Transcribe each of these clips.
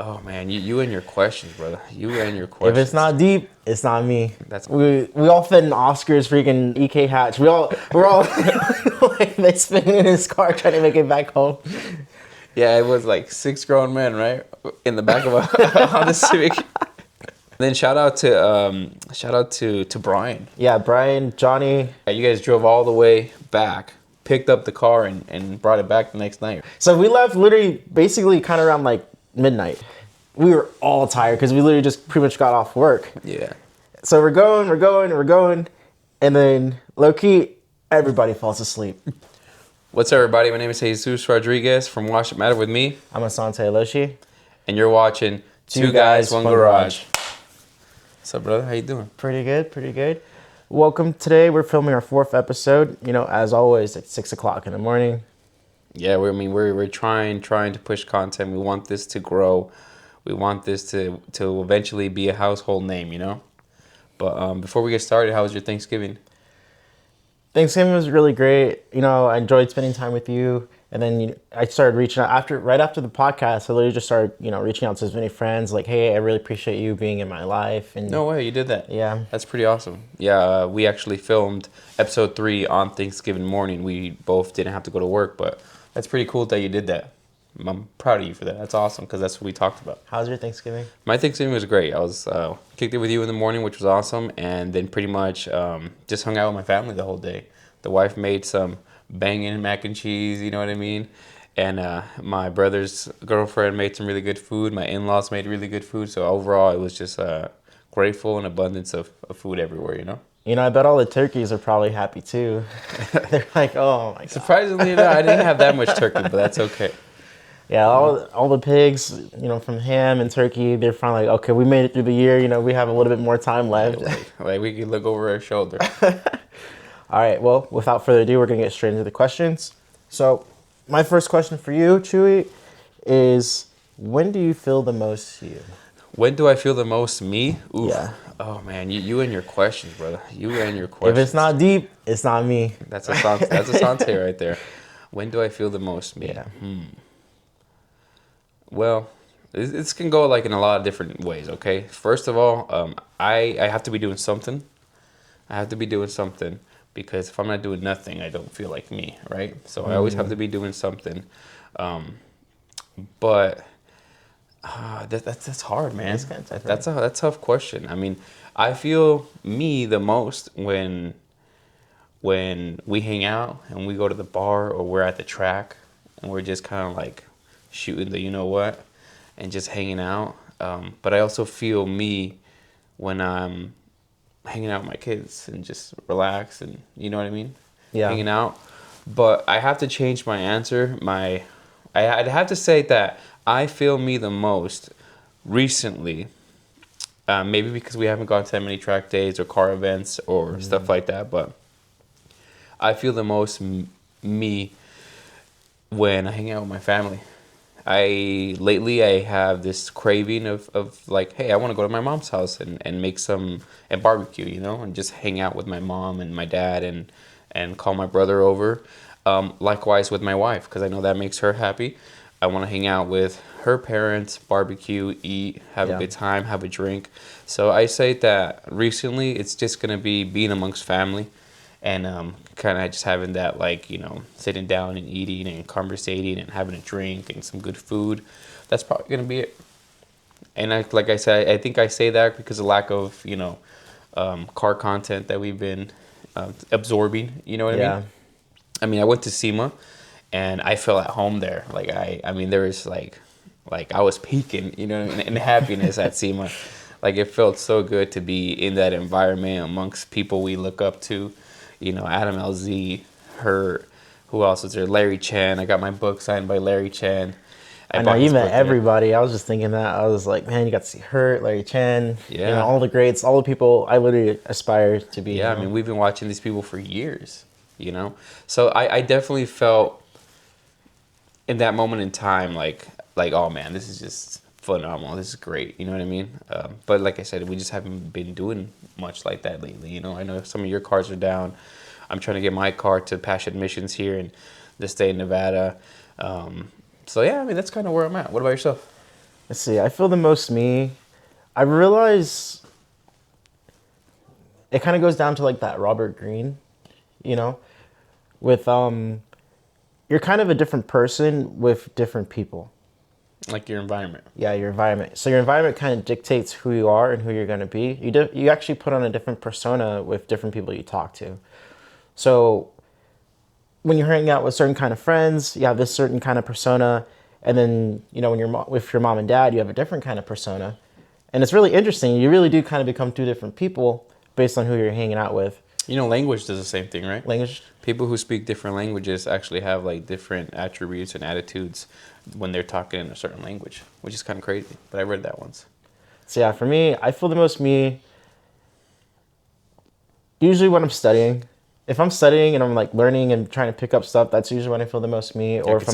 Oh man, you and your questions, brother. You and your If questions. it's not deep, it's not me. That's we all fit in Oscar's freaking EK hatch. We're all like they spinning in his car trying to make it back home. Yeah, it was like 6 grown men, right, in the back of a Honda Civic. Then shout out to Brian. Yeah, Brian, Johnny. Yeah, you guys drove all the way back, picked up the car, and brought it back the next night. So we left literally basically kind of around like midnight. We were all tired because we literally just pretty much got off work. Yeah. So we're going, and then low key, everybody falls asleep. What's up, everybody? My name is Jesus Rodriguez from Wash It Matter with me, I'm asante.hiloshee. and you're watching Two Guys, One Garage. What's up, brother? How you doing? Pretty good. Welcome. Today we're filming our 4th episode. You know, as always, at 6 o'clock in the morning. Yeah, we're trying to push content. We want this to grow. We want this to eventually be a household name, you know? But before we get started, how was your Thanksgiving? Thanksgiving was really great. You know, I enjoyed spending time with you. And then I started reaching out right after the podcast. I literally just started, reaching out to as many friends. Like, hey, I really appreciate you being in my life. And No way, you did that. Yeah. That's pretty awesome. Yeah, we actually filmed episode 3 on Thanksgiving morning. We both didn't have to go to work, but that's pretty cool that you did that. I'm proud of you for that. That's awesome because that's what we talked about. How was your Thanksgiving? My Thanksgiving was great. I was kicked it with you in the morning, which was awesome, and then pretty much just hung out with my family the whole day. The wife made some banging mac and cheese, you know what I mean? And my brother's girlfriend made some really good food. My in-laws made really good food. So overall, it was just grateful and abundance of food everywhere, you know? You know, I bet all the turkeys are probably happy too. They're like, oh my God. Surprisingly, no, I didn't have that much turkey, but that's okay. Yeah, all the pigs, from ham and turkey, they're finally like, okay, we made it through the year. We have a little bit more time left. Like we could look over our shoulder. All right, well, without further ado, we're going to get straight into the questions. So, my first question for you, Chewy, is when do you feel the most you? When do I feel the most me? Oof. Yeah. Oh, man, you and your questions, brother. You and your questions. If it's not deep, it's not me. That's asante right there. When do I feel the most me? Yeah. Well, this can go like in a lot of different ways, okay? First of all, I have to be doing something. Because if I'm not doing nothing, I don't feel like me, right? So I always have to be doing something. But that's hard, man. It's kind of tough, That's a tough question. I mean, I feel me the most when we hang out and we go to the bar or we're at the track and we're just kind of like shooting the you-know-what and just hanging out. But I also feel me when I'm hanging out with my kids and just relax and you know what I mean? Yeah. Hanging out. But I have to change my answer. I'd have to say that I feel me the most recently. Maybe because we haven't gone to that many track days or car events or stuff like that. But I feel the most me when I hang out with my family. Lately I have this craving of like, hey, I want to go to my mom's house and make some and barbecue, and just hang out with my mom and my dad and call my brother over. Likewise with my wife, because I know that makes her happy. I want to hang out with her parents, barbecue, eat, have a good time, have a drink. So I say that recently it's just going to be being amongst family. And kind of just having that, like, sitting down and eating and conversating and having a drink and some good food. That's probably going to be it. And like I said, I think I say that because of lack of, car content that we've been absorbing. You know what I mean? I mean, I went to SEMA and I felt at home there. Like, I mean, there was like I was peaking, in happiness at SEMA. Like, it felt so good to be in that environment amongst people we look up to. Adam LZ, who else was there? Larry Chen. I got my book signed by Larry Chen. I know you met everybody. I was just thinking that. I was like, man, you got to see Hurt, Larry Chen, all the greats, all the people I literally aspire to be. Yeah, I mean, we've been watching these people for years, So I definitely felt in that moment in time like, oh man, this is just phenomenal. This is great. You know what I mean? But like I said, we just haven't been doing much like that lately. I know some of your cars are down. I'm trying to get my car to pass admissions here in the state of Nevada. So yeah, I mean, that's kind of where I'm at. What about yourself? Let's see. I feel the most me. I realize it kind of goes down to like that Robert Greene, you know, with you're kind of a different person with different people. Like your environment. Yeah, your environment. So your environment kind of dictates who you are and who you're going to be. You actually put on a different persona with different people you talk to. So when you're hanging out with certain kind of friends, you have this certain kind of persona, and then when you're with your mom and dad, you have a different kind of persona, and it's really interesting. You really do kind of become two different people based on who you're hanging out with. Language does the same thing, right? Language. People who speak different languages actually have like different attributes and attitudes when they're talking in a certain language, which is kind of crazy. But I read that once. So yeah, for me, I feel the most me usually when I'm studying. If I'm studying and I'm like learning and trying to pick up stuff, that's usually when I feel the most me. Or if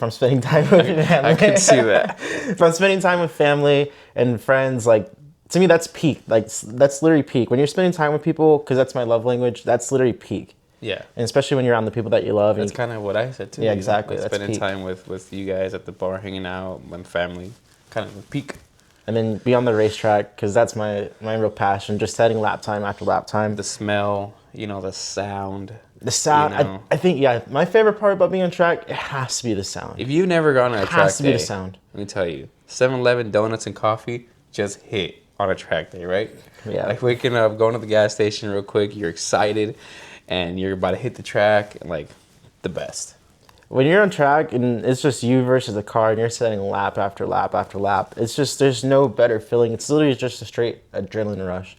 I'm spending time with family. I can see that. If I'm spending time with family and friends, like to me that's peak. Like that's literally peak. When you're spending time with people, because that's my love language, that's literally peak. Yeah. And especially when you're around the people that you love. That's kind of what I said too. Yeah, exactly. Like that's spending peak. time with you guys at the bar, hanging out, with family, kind of a peak. And then be on the racetrack, because that's my real passion. Just setting lap time after lap time. The smell, the sound. The sound, I think, my favorite part about being on track, it has to be the sound. If you've never gone on a track day, it has to be the sound. Let me tell you, 7-Eleven donuts and coffee just hit on a track day, right? Yeah. Like waking up, going to the gas station real quick, you're excited, and you're about to hit the track, and like the best. When you're on track and it's just you versus the car and you're setting lap after lap after lap, it's just, there's no better feeling. It's literally just a straight adrenaline rush.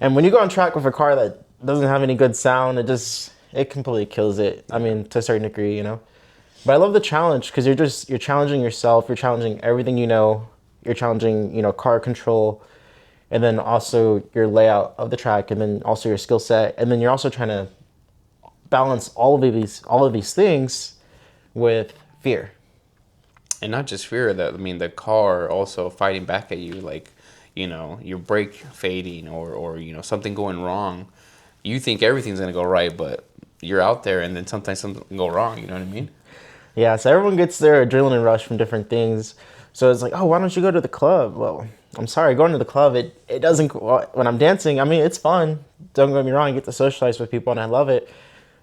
And when you go on track with a car that doesn't have any good sound, it completely kills it. I mean, to a certain degree, But I love the challenge because you're challenging yourself. You're challenging everything you know. You're challenging, car control, and then also your layout of the track, and then also your skill set, and then you're also trying to balance all of these things with fear. And not just fear, the car also fighting back at you, like, your brake fading or something going wrong. You think everything's going to go right, but you're out there and then sometimes something can go wrong, you know what I mean? Yeah, so everyone gets their adrenaline rush from different things. So it's like, oh, why don't you go to the club? Well, I'm sorry, going to the club, it doesn't, when I'm dancing, I mean, it's fun. Don't get me wrong, you get to socialize with people and I love it.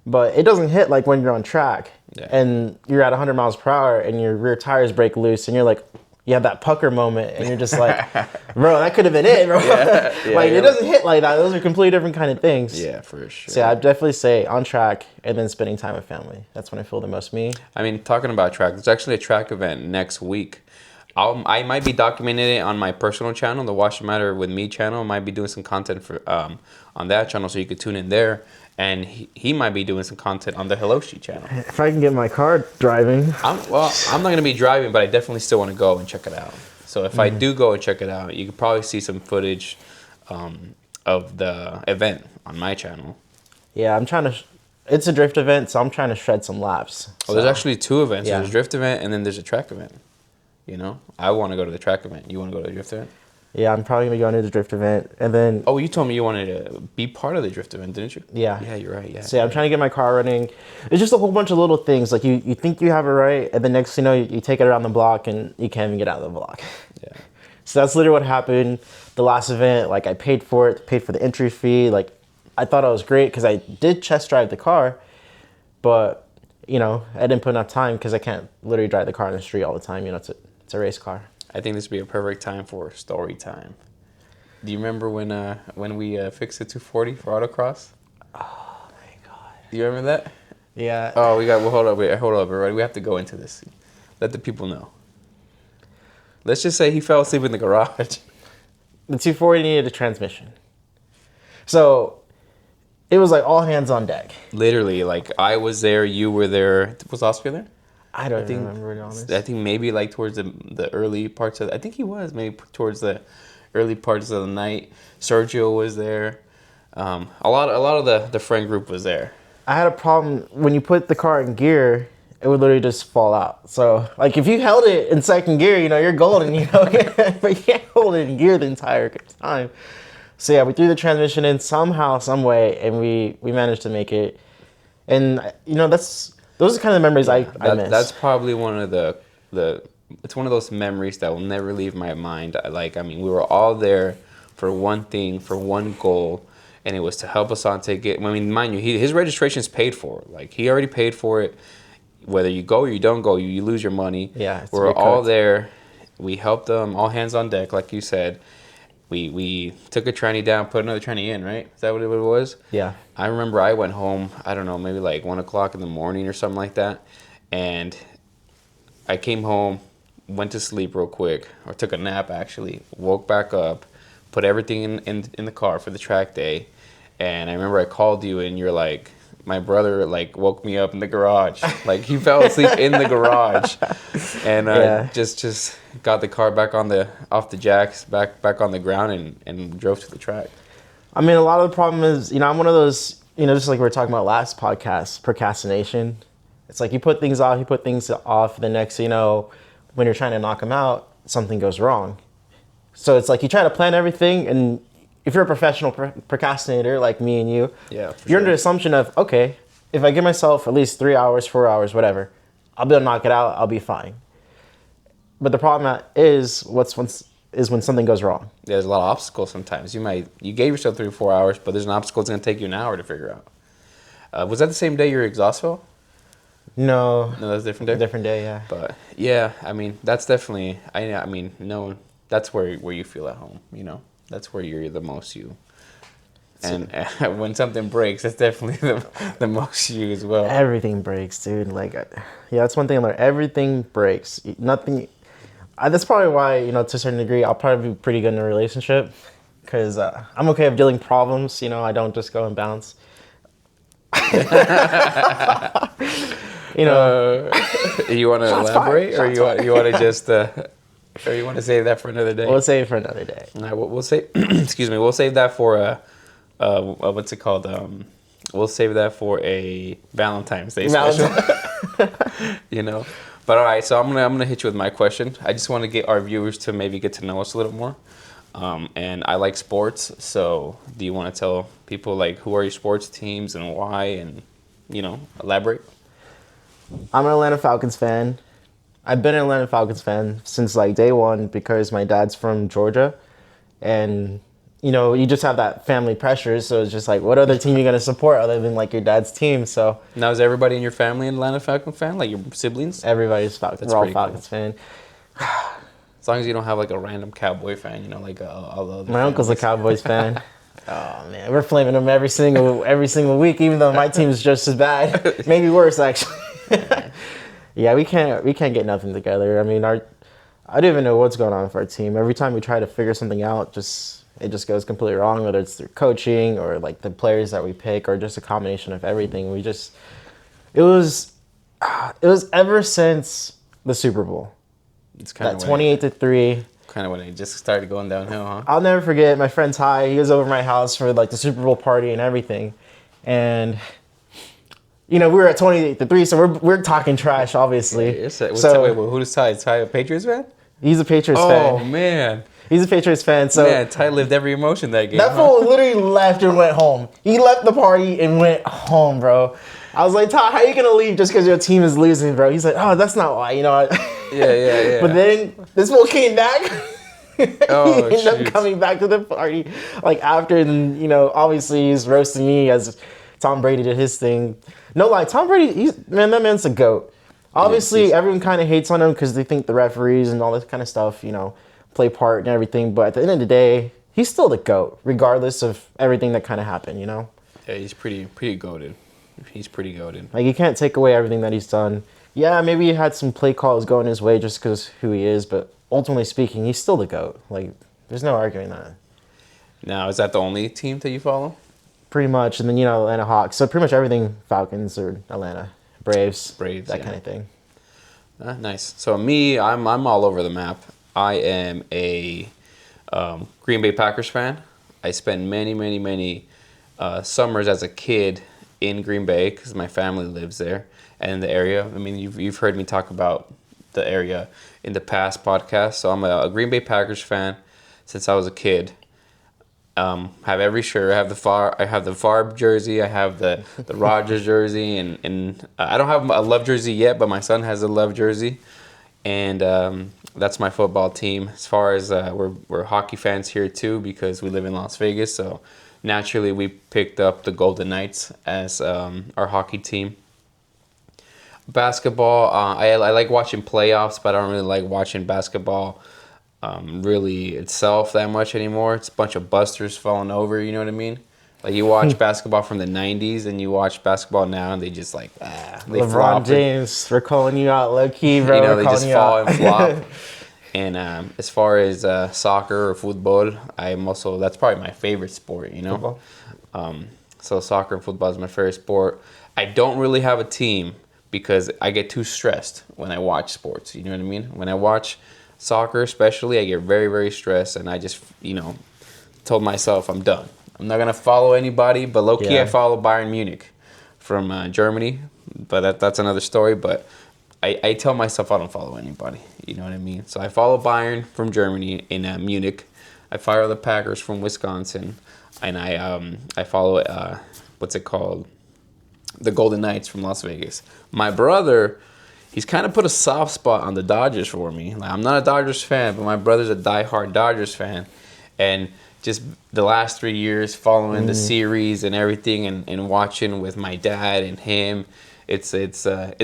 But it doesn't hit like when you're on track and you're at 100 miles per hour and your rear tires break loose and you're like, you have that pucker moment and you're just like, bro, that could have been it, bro. It doesn't hit like that. Those are completely different kind of things. Yeah, for sure. So yeah, I'd definitely say on track and then spending time with family. That's when I feel the most me. I mean, talking about track, there's actually a track event next week. I might be documenting it on my personal channel, the Wash the Matter with Me channel. I might be doing some content for on that channel, so you could tune in there. And he might be doing some content on the Hiloshee channel. If I can get my car driving. I'm not going to be driving, but I definitely still want to go and check it out. So if I do go and check it out, you could probably see some footage of the event on my channel. Yeah, it's a drift event, so I'm trying to shred some laps. Well, there's actually two events. Yeah. There's a drift event and then there's a track event. I want to go to the track event. You want to go to the drift event? Yeah, I'm probably going to be going to the drift event. And then... Oh, you told me you wanted to be part of the drift event, didn't you? Yeah. Yeah, you're right. Yeah. So yeah, I'm trying to get my car running. It's just a whole bunch of little things. Like you think you have it right, and the next thing you know, you take it around the block and you can't even get out of the block. Yeah. So that's literally what happened. The last event, like I paid for it, paid for the entry fee. Like I thought I was great because I did test drive the car, but I didn't put enough time because I can't literally drive the car on the street all the time. It's a race car. I think this would be a perfect time for story time. Do you remember when we fixed the 240 for autocross? Oh my god. Do you remember that? Yeah. Oh, hold up, everybody. We have to go into this. Let the people know. Let's just say he fell asleep in the garage. The 240 needed a transmission. So it was like all hands on deck. Literally, like I was there, you were there. Was Oscar there? I don't remember, to be honest. I think maybe like towards the early parts of. I think he was maybe towards the early parts of the night. Sergio was there. A lot of the friend group was there. I had a problem when you put the car in gear, it would literally just fall out. So like if you held it in second gear, you're golden, but you can't hold it in gear the entire time. So yeah, we threw the transmission in somehow, some way, and we managed to make it. And those are kind of the memories I miss. That's probably one of the it's one of those memories that will never leave my mind. I mean, we were all there for one thing, for one goal, and it was to help Asante get. I mean, mind you, his registration is paid for. Like he already paid for it. Whether you go or you don't go, you lose your money. Yeah, it's We're get all cooked. there. We helped them, all hands on deck, like you said. We took a tranny down, put another tranny in, right? Is that what it was? Yeah. I remember I went home, I don't know, maybe like 1 o'clock in the morning or something like that. And I came home, went to sleep real quick, or took a nap actually, woke back up, put everything in the car for the track day. And I remember I called you and you're like, my brother like woke me up in the garage. Like he fell asleep in the garage. And Yeah. just got the car back off the jacks, back on the ground and drove to the track. I mean, a lot of the problem is, I'm one of those, just like we were talking about last podcast, procrastination. It's like you put things off, the next, when you're trying to knock them out, something goes wrong. So it's like you try to plan everything, and if you're a professional procrastinator like me and you, Yeah, for you're sure. under the assumption of, okay, if I give myself at least 3 hours, 4 hours, whatever, I'll be able to knock it out, I'll be fine. But the problem is when something goes wrong. There's a lot of obstacles sometimes. You gave yourself 3 or 4 hours, but there's an obstacle that's going to take you an hour to figure out. Was that the same day your exhaust fell? No, No, that's a different day. different day, yeah. But yeah, I mean that's definitely. I mean no, that's where you feel at home. That's where you're the most you. And when something breaks, that's definitely the most you as well. Everything breaks, dude. Like, yeah, that's one thing I learned. Everything breaks. Nothing. That's probably why, to a certain degree, I'll probably be pretty good in a relationship, because I'm okay with dealing problems. I don't just go and bounce. You want to Shots elaborate, fired. or you want to just, or you want to save that for another day? We'll save it for another day. All right, we'll save. Excuse me. We'll save that for what's it called? We'll save that for a Valentine's Day special. But all right, so I'm gonna hit you with my question. I just want to get our viewers to maybe get to know us a little more. And I like sports, so do you want to tell people like who are your sports teams and why, and elaborate? I'm an Atlanta Falcons fan. I've been an Atlanta Falcons fan since like day one because my dad's from Georgia, and you just have that family pressure. So it's just like, what other team you gonna support other than like your dad's team? So Now, is everybody in your family an Atlanta Falcon fan, like your siblings? everybody's Falcons. That's We're all pretty cool. Falcons fan. As long as you don't have like a random Cowboy fan, like all the other My uncle's a families. Cowboys fan. Oh man, we're flaming them every single week, even though my team's just as bad, maybe worse actually. Yeah, we can't get nothing together. I mean, I don't even know what's going on with our team. Every time we try to figure something out, it just goes completely wrong. Whether it's through coaching or like the players that we pick, or just a combination of everything. It was ever since the Super Bowl. It's kind That of 28-3. kind of when it just started going downhill, huh? I'll never forget my friend Ty. He was over my house for like the Super Bowl party and everything, and we were at 28-3, so we're talking trash, obviously. Wait, who does Ty? Is Ty a Patriots fan? He's a Patriots Oh fan. man, He's a Patriots fan. So man, Ty lived every emotion that game. that fool literally left and went home. He left the party and went home, bro. I was like, Ty, how are you gonna leave just because your team is losing, bro? He's like, oh, that's not why, Yeah. But then this fool came back. Oh, he ended shoot. up coming back to the party like after, and obviously he's roasting me as Tom Brady did his thing. No lie, Tom Brady, that man's a GOAT. Obviously, he's- everyone kind of hates on him because they think the referees and all this kind of stuff, play part and everything. But at the end of the day, he's still the GOAT, regardless of everything that kind of happened, Yeah, he's pretty goated. He's pretty goated. Like, you can't take away everything that he's done. Yeah, maybe he had some play calls going his way just because who he is, but ultimately speaking, he's still the GOAT. Like, there's no arguing that. Now, is that the only team that you follow? Pretty much. And then, Atlanta Hawks. So pretty much everything Falcons or Atlanta. Braves, Braves, that yeah. kind of thing. Nice. So me, I'm all over the map. I am a Green Bay Packers fan. I spent many summers as a kid in Green Bay because my family lives there and in the area. I mean, you've heard me talk about the area in the past podcasts. So I'm a Green Bay Packers fan since I was a kid. Have every shirt. I have the Favre jersey. I have the Rodgers jersey, and I don't have a Love jersey yet, but my son has a Love jersey. and that's my football team. As far as we're hockey fans here too because we live in Las Vegas, so naturally we picked up the Golden Knights as our hockey team. Basketball, I like watching playoffs, but I don't really like watching basketball really itself that much anymore. It's a bunch of busters falling over, you know what I mean? Like you watch basketball from the 90s and you watch basketball now and they just like, they LeBron flop. James, we're calling you out low key, bro. You know, We're they calling just you fall out. and flop. And as far as soccer or football, that's probably my favorite sport, you know? Football. So soccer and football is my favorite sport. I don't really have a team because I get too stressed when I watch sports, you know what I mean? When I watch soccer especially, I get very, very stressed and I just, told myself I'm done. I'm not going to follow anybody, but low-key Yeah. I follow Bayern Munich from Germany, but that's another story, but I tell myself I don't follow anybody. You know what I mean? So I follow Bayern from Germany in Munich. I follow the Packers from Wisconsin, and I follow what's it called? The Golden Knights from Las Vegas. My brother, he's kind of put a soft spot on the Dodgers for me. Like, I'm not a Dodgers fan, but my brother's a diehard Dodgers fan, and just the last 3 years following the series and everything, and watching with my dad and him. It's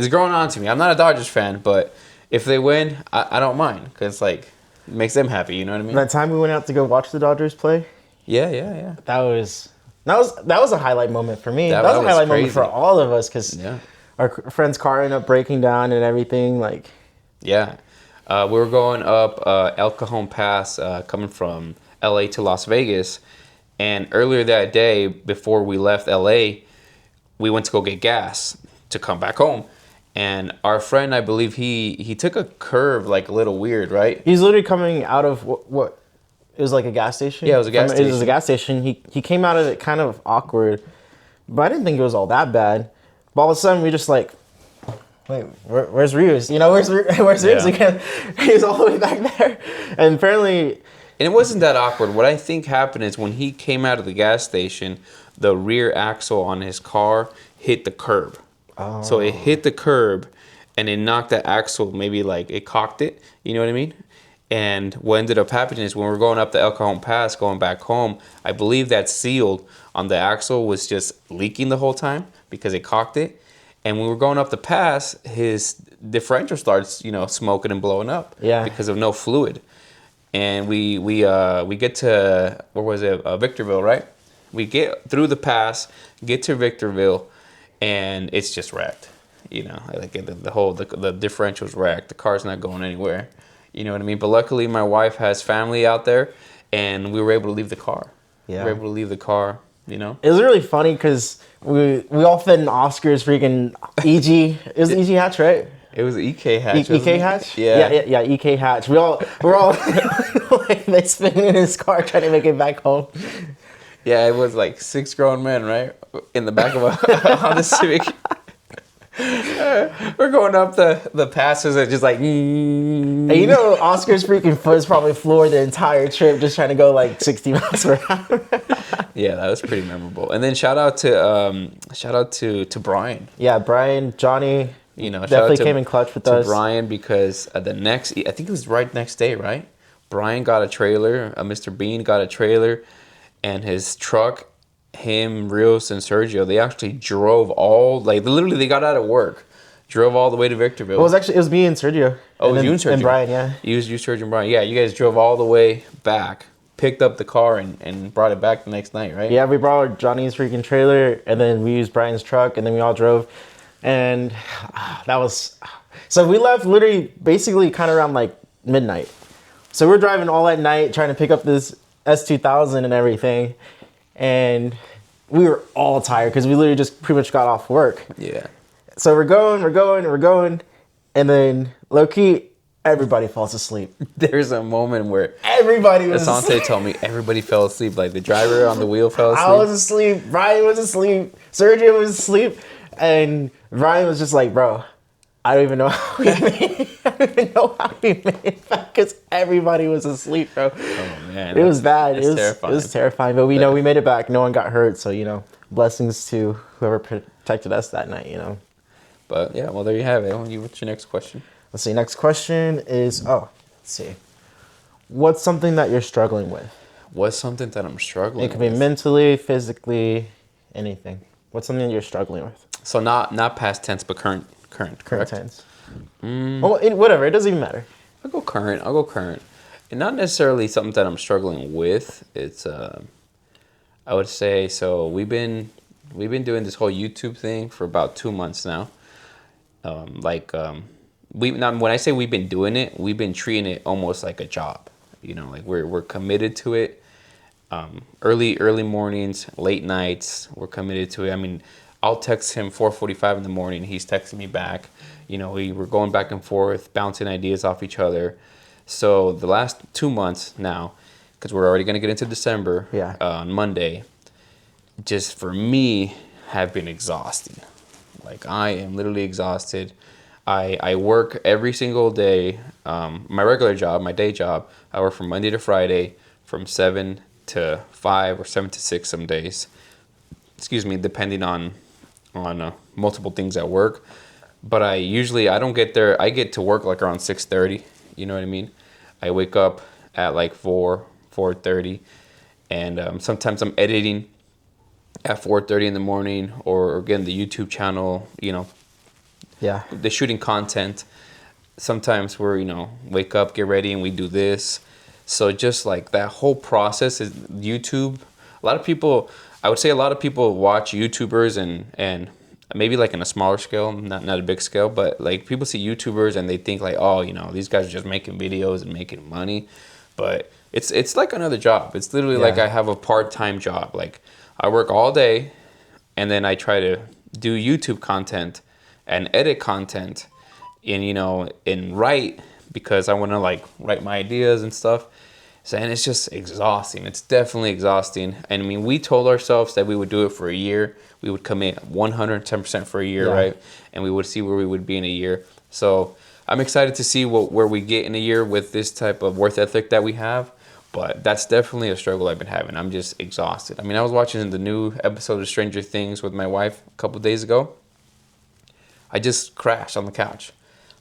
growing on to me. I'm not a Dodgers fan, but if they win, I don't mind because like it makes them happy. You know what I mean? That time we went out to go watch the Dodgers play, Yeah. that was a highlight moment for me. That That was a was highlight moment crazy. for all of us because Yeah. our friend's car ended up breaking down and everything. Like, Yeah. We were going up El Cajon Pass, coming from LA to Las Vegas, and earlier that day, before we left LA, we went to go get gas to come back home. And our friend, I believe he took a curve like a little weird, right? he's literally coming out of what it was like a gas station. Yeah, it was a gas It was a station. gas station. He came out of it kind of awkward, but I didn't think it was all that bad. But all of a sudden, we just like, wait, where's Rios? Where's Rios Yeah. again? He was all the way back there, and apparently, And it wasn't that awkward. What I think happened is when he came out of the gas station, the rear axle on his car hit the curb. Oh. So it hit the curb and it knocked that axle, maybe like it cocked it. You know what I mean? And what ended up happening is when we were going up the El Cajon Pass, going back home, I believe that seal on the axle was just leaking the whole time because it cocked it. And when we were going up the pass, his differential starts, smoking and blowing up. Yeah. Because of no fluid. And we get to, where was it? Victorville, right? We get through the pass, get to Victorville, and it's just wrecked. Like the differential's wrecked. The car's not going anywhere. You know what I mean? But luckily, my wife has family out there, and we were able to leave the car. Yeah. We were able to leave the car. it was really funny because we all fit in Oscar's freaking EG. It was EG Hatch, right? It was EK hatch. EK wasn't it? Hatch? Yeah. Yeah, EK Hatch. We're all like they spinning in his car trying to make it back home. Yeah, it was like 6 grown men, right? In the back of a Honda Civic. We're going up the passes and just like... And Oscar's freaking foot is probably floored the entire trip just trying to go like 60 miles per hour. Yeah, that was pretty memorable. And then shout out to Brian. Yeah, Brian, Johnny, Shout out definitely to- came in clutch with to us. Brian because I think it was right next day, right? Brian got a trailer. Mr. Bean got a trailer, and his truck. Him, Rios, and Sergio, they actually drove literally they got out of work, drove all the way to Victorville. Well, it was me and Sergio. Oh, it was then- you and Sergio? And Brian, yeah. You, Sergio, and Brian. Yeah, you guys drove all the way back, picked up the car, and brought it back the next night, right? Yeah, we brought Johnny's freaking trailer, and then we used Brian's truck, and then we all drove. And that was... So we left literally basically kind of around like midnight. So we're driving all at night trying to pick up this S2000 and everything. And we were all tired because we literally just pretty much got off work. Yeah. So we're going. And then low-key, everybody falls asleep. There's a moment where Everybody was Asante asleep. told me everybody fell asleep. Like the driver on the wheel fell asleep. I was asleep. Brian was asleep. Sergio was asleep. And Ryan was just like, bro, I don't even know how we made it. I don't even know how we made it back because everybody was asleep, bro. Oh man, It was bad. That's terrifying. It was terrifying. But we know we made it back. No one got hurt. So, blessings to whoever protected us that night, But yeah, well there you have it. What's your next question? Let's see. Next question is, let's see. What's something that you're struggling with? What's something that I'm struggling It could with? be mentally, physically, anything. What's something that you're struggling with? So not past tense, but current, Current correct? tense. Whatever. It doesn't even matter. I'll go current. I'll go current. And not necessarily something that I'm struggling with. It's I would say so. We've been doing this whole YouTube thing for about 2 months now. We now when I say we've been doing it, we've been treating it almost like a job. You know, like we're committed to it. Early mornings, late nights, we're committed to it. I mean, I'll text him 4:45 in the morning. He's texting me back. You know, we're going back and forth, bouncing ideas off each other. So the last 2 months now, because we're already going to get into December Yeah. on Monday, just for me have been exhausting. Like I am literally exhausted. I work every single day. My regular job, my day job, I work from Monday to Friday from 7 to 5 or 7 to 6 some days. Excuse me, depending on multiple things at work. But I don't get there. I get to work like around 6:30. You know what I mean? I wake up at like 4:30, and sometimes I'm editing at 4:30 in the morning, or again the YouTube channel. You know, Yeah. the shooting content. Sometimes we're wake up, get ready, and we do this. So just like that whole process is YouTube. A lot of people, I would say, a lot of people watch YouTubers and maybe like in a smaller scale, not a big scale, but like people see YouTubers and they think like, oh, these guys are just making videos and making money, but it's like another job. It's literally like Yeah. I have a part-time job. Like I work all day, and then I try to do YouTube content and edit content, and write, because I want to like write my ideas and stuff. So, and it's just exhausting. It's definitely exhausting. And I mean, we told ourselves that we would do it for a year. We would commit 110% for a year, Yeah. right? And we would see where we would be in a year. So I'm excited to see where we get in a year with this type of worth ethic that we have. But that's definitely a struggle I've been having. I'm just exhausted. I mean, I was watching the new episode of Stranger Things with my wife a couple days ago. I just crashed on the couch.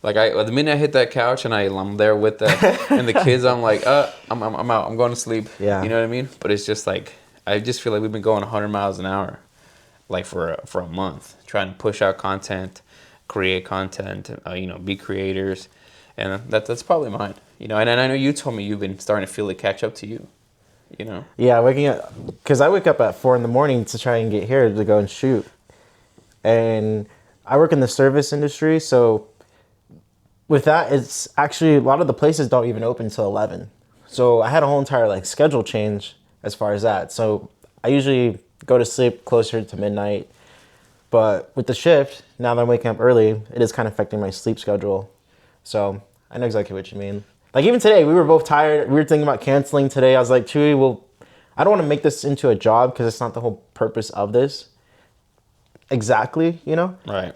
Like the minute I hit that couch and I'm there with the and the kids, I'm like, I'm out. I'm going to sleep. Yeah. You know what I mean? But it's just like I just feel like we've been going 100 miles an hour, like for a month, trying to push out content, create content, be creators, and that's probably mine. And I know you told me you've been starting to feel it catch up to you. Yeah, waking up, because I wake up at 4 in the morning to try and get here to go and shoot. And I work in the service industry, so with that, it's actually a lot of the places don't even open till 11. So I had a whole entire like schedule change as far as that. So I usually go to sleep closer to midnight. But with the shift, now that I'm waking up early, it is kind of affecting my sleep schedule. So I know exactly what you mean. Like even today, we were both tired. We were thinking about canceling today. I was like, Chewy, well, I don't want to make this into a job because it's not the whole purpose of this. Exactly, Right.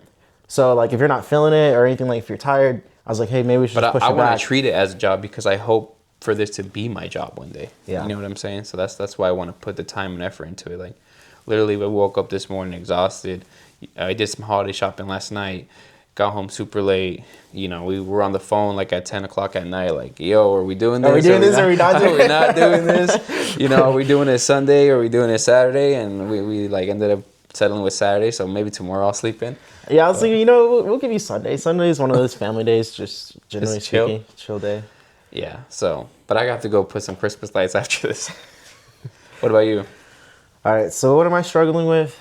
So like if you're not feeling it or anything, like if you're tired, I was like, hey, maybe we should just But push I it want back. to treat it as a job because I hope for this to be my job one day. Yeah. You know what I'm saying? So that's why I want to put the time and effort into it. Like, literally, I woke up this morning exhausted. I did some holiday shopping last night. Got home super late. We were on the phone like at 10 o'clock at night. Like, yo, are we doing this? Are we doing this? Are we not doing Are we not doing this? Are we doing it Sunday? Or are we doing it Saturday? And we like ended up settling with Saturday. So maybe tomorrow I'll sleep in. Yeah, I was thinking, we'll give you Sunday. Sunday is one of those family days, just generally Just chill. speaking, chill day. Yeah, so, but I have to go put some Christmas lights after this. What about you? All right, so what am I struggling with?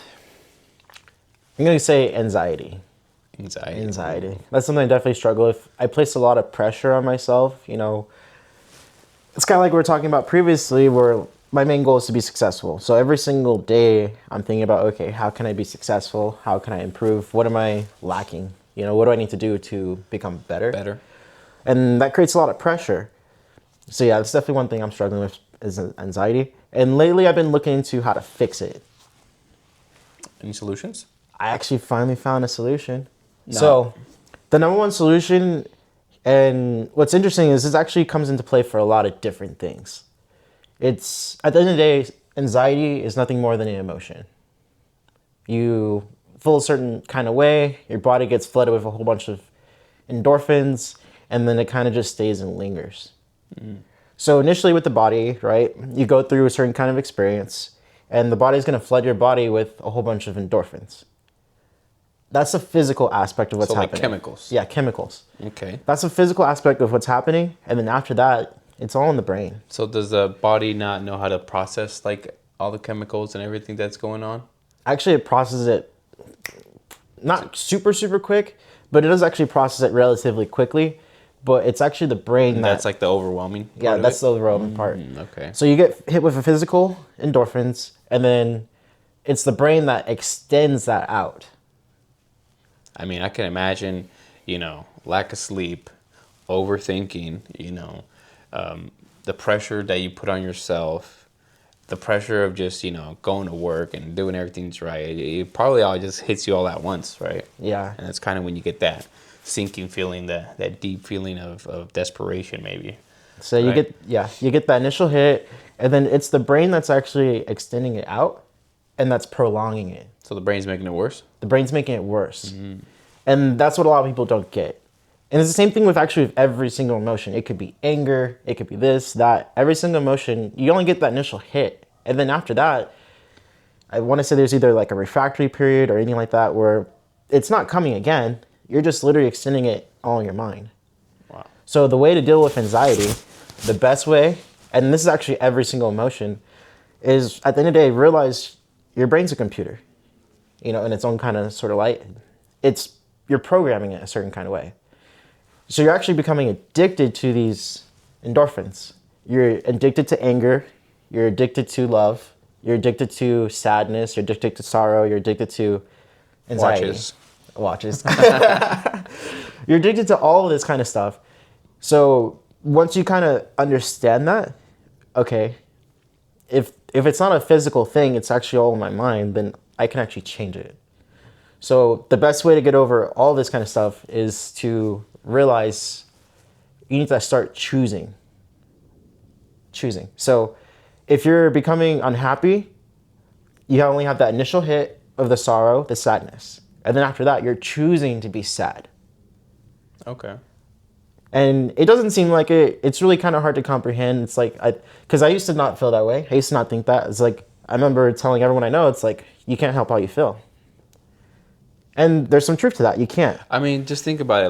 I'm going to say anxiety. Anxiety. That's something I definitely struggle with. I place a lot of pressure on myself. It's kind of like we were talking about previously, where my main goal is to be successful. So every single day I'm thinking about, okay, how can I be successful? How can I improve? What am I lacking? What do I need to do to become better? And that creates a lot of pressure. So yeah, that's definitely one thing I'm struggling with is anxiety. And lately I've been looking into how to fix it. Any solutions? I actually finally found a solution. No. So the number one solution, and what's interesting is this actually comes into play for a lot of different things. It's, at the end of the day, anxiety is nothing more than an emotion. You feel a certain kind of way, your body gets flooded with a whole bunch of endorphins, and then it kind of just stays and lingers. So initially with the body, right, you go through a certain kind of experience, and the body's going to flood your body with a whole bunch of endorphins. That's the physical aspect of what's So like happening. chemicals. Yeah, chemicals. Okay. That's the physical aspect of what's happening, and then after that, it's all in the brain. So does the body not know how to process like all the chemicals and everything that's going on? Actually, it processes it not super, super quick, but it does actually process it relatively quickly. But it's actually the brain That's like the overwhelming part yeah, of that's it? the overwhelming part. Okay. So you get hit with a physical endorphins, and then it's the brain that extends that out. I mean, I can imagine, lack of sleep, overthinking, the pressure that you put on yourself, the pressure of just, going to work and doing everything's right. It probably all just hits you all at once, right? Yeah. And that's kind of when you get that sinking feeling, that deep feeling of desperation, maybe. So you Right. you get that initial hit, and then it's the brain that's actually extending it out, and that's prolonging it. So the brain's making it worse? The brain's making it worse. And that's what a lot of people don't get. And it's the same thing with actually with every single emotion. It could be anger, it could be this, that. Every single emotion, you only get that initial hit. And then after that, I want to say there's either like a refractory period or anything like that where it's not coming again. You're just literally extending it all in your mind. Wow. So the way to deal with anxiety, the best way, and this is actually every single emotion, is at the end of the day, realize your brain's a computer, in its own kind of sort of light. You're programming it a certain kind of way. So you're actually becoming addicted to these endorphins. You're addicted to anger. You're addicted to love. You're addicted to sadness. You're addicted to sorrow. You're addicted to anxiety. Watches. You're addicted to all of this kind of stuff. So once you kind of understand that, okay, if it's not a physical thing, it's actually all in my mind, then I can actually change it. So the best way to get over all this kind of stuff is to realize you need to start choosing. So if you're becoming unhappy, you only have that initial hit of the sorrow, the sadness. And then after that, you're choosing to be sad. Okay. And it doesn't seem like it. It's really kind of hard to comprehend. It's like, because I used to not feel that way. I used to not think that. It's like, I remember telling everyone I know, it's like, you can't help how you feel. And there's some truth to that. You can't. I mean, just think about it.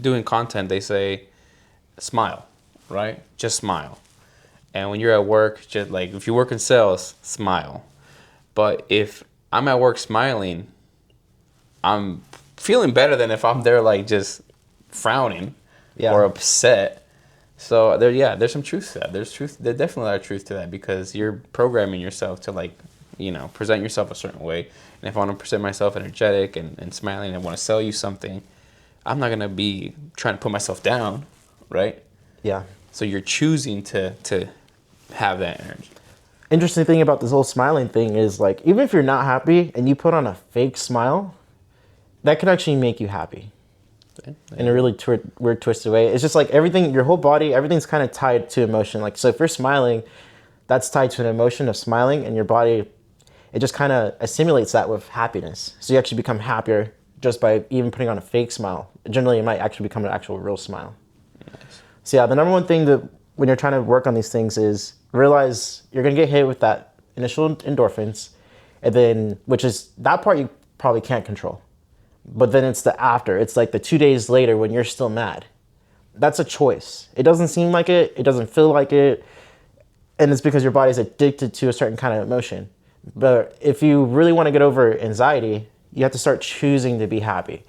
Doing content, they say, smile, right? Just smile. And when you're at work, just like if you work in sales, smile. But if I'm at work smiling, I'm feeling better than if I'm there like just frowning or upset. So there's some truth to that. There's definitely a lot of truth to that because you're programming yourself to present yourself a certain way. And if I want to present myself energetic and smiling and want to sell you something, I'm not gonna be trying to put myself down, right? Yeah. So you're choosing to have that energy. Interesting thing about this whole smiling thing is like, even if you're not happy and you put on a fake smile, that can actually make you happy. Okay. In a really weird, twisted way. It's just like everything, your whole body, everything's kind of tied to emotion. Like, so if you're smiling, that's tied to an emotion of smiling, and your body, it just kind of assimilates that with happiness. So you actually become happier just by even putting on a fake smile. Generally, it might actually become an actual real smile. Nice. So yeah, the number one thing that when you're trying to work on these things is realize you're gonna get hit with that initial endorphins, and then which is that part you probably can't control. But then it's the after. It's like the 2 days later when you're still mad. That's a choice. It doesn't seem like it. It doesn't feel like it. And it's because your body's addicted to a certain kind of emotion. But if you really want to get over anxiety, you have to start choosing to be happy.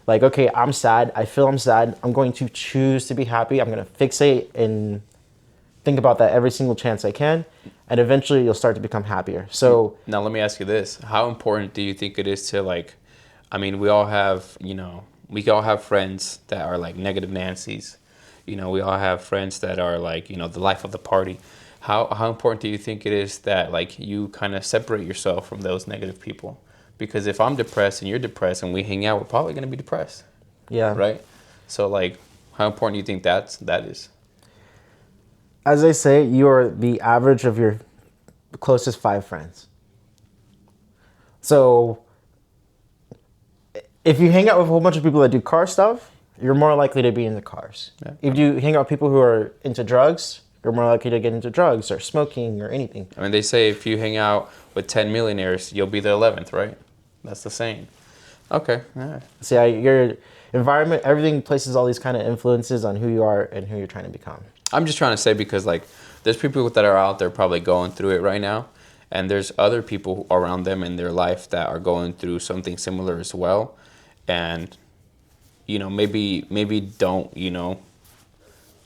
Like, okay, I'm sad. I feel I'm sad. I'm going to choose to be happy. I'm going to fixate and think about that every single chance I can. And eventually you'll start to become happier. So now let me ask you this. How important do you think it is to we all have, friends that are like negative Nancy's. We all have friends that are like, the life of the party. How important do you think it is that like you kind of separate yourself from those negative people? Because if I'm depressed and you're depressed and we hang out, we're probably going to be depressed. yeah. Right? So like, how important do you think that is? As I say, you are the average of your closest 5 friends. So if you hang out with a whole bunch of people that do car stuff, you're more likely to be into cars. Yeah. If you hang out with people who are into drugs, you're more likely to get into drugs or smoking or anything. I mean, they say if you hang out with 10 millionaires, you'll be the 11th, right? That's the saying. Okay. All right. So yeah, your environment, everything places all these kind of influences on who you are and who you're trying to become. I'm just trying to say because, like, there's people that are out there probably going through it right now, and there's other people around them in their life that are going through something similar as well, and maybe don't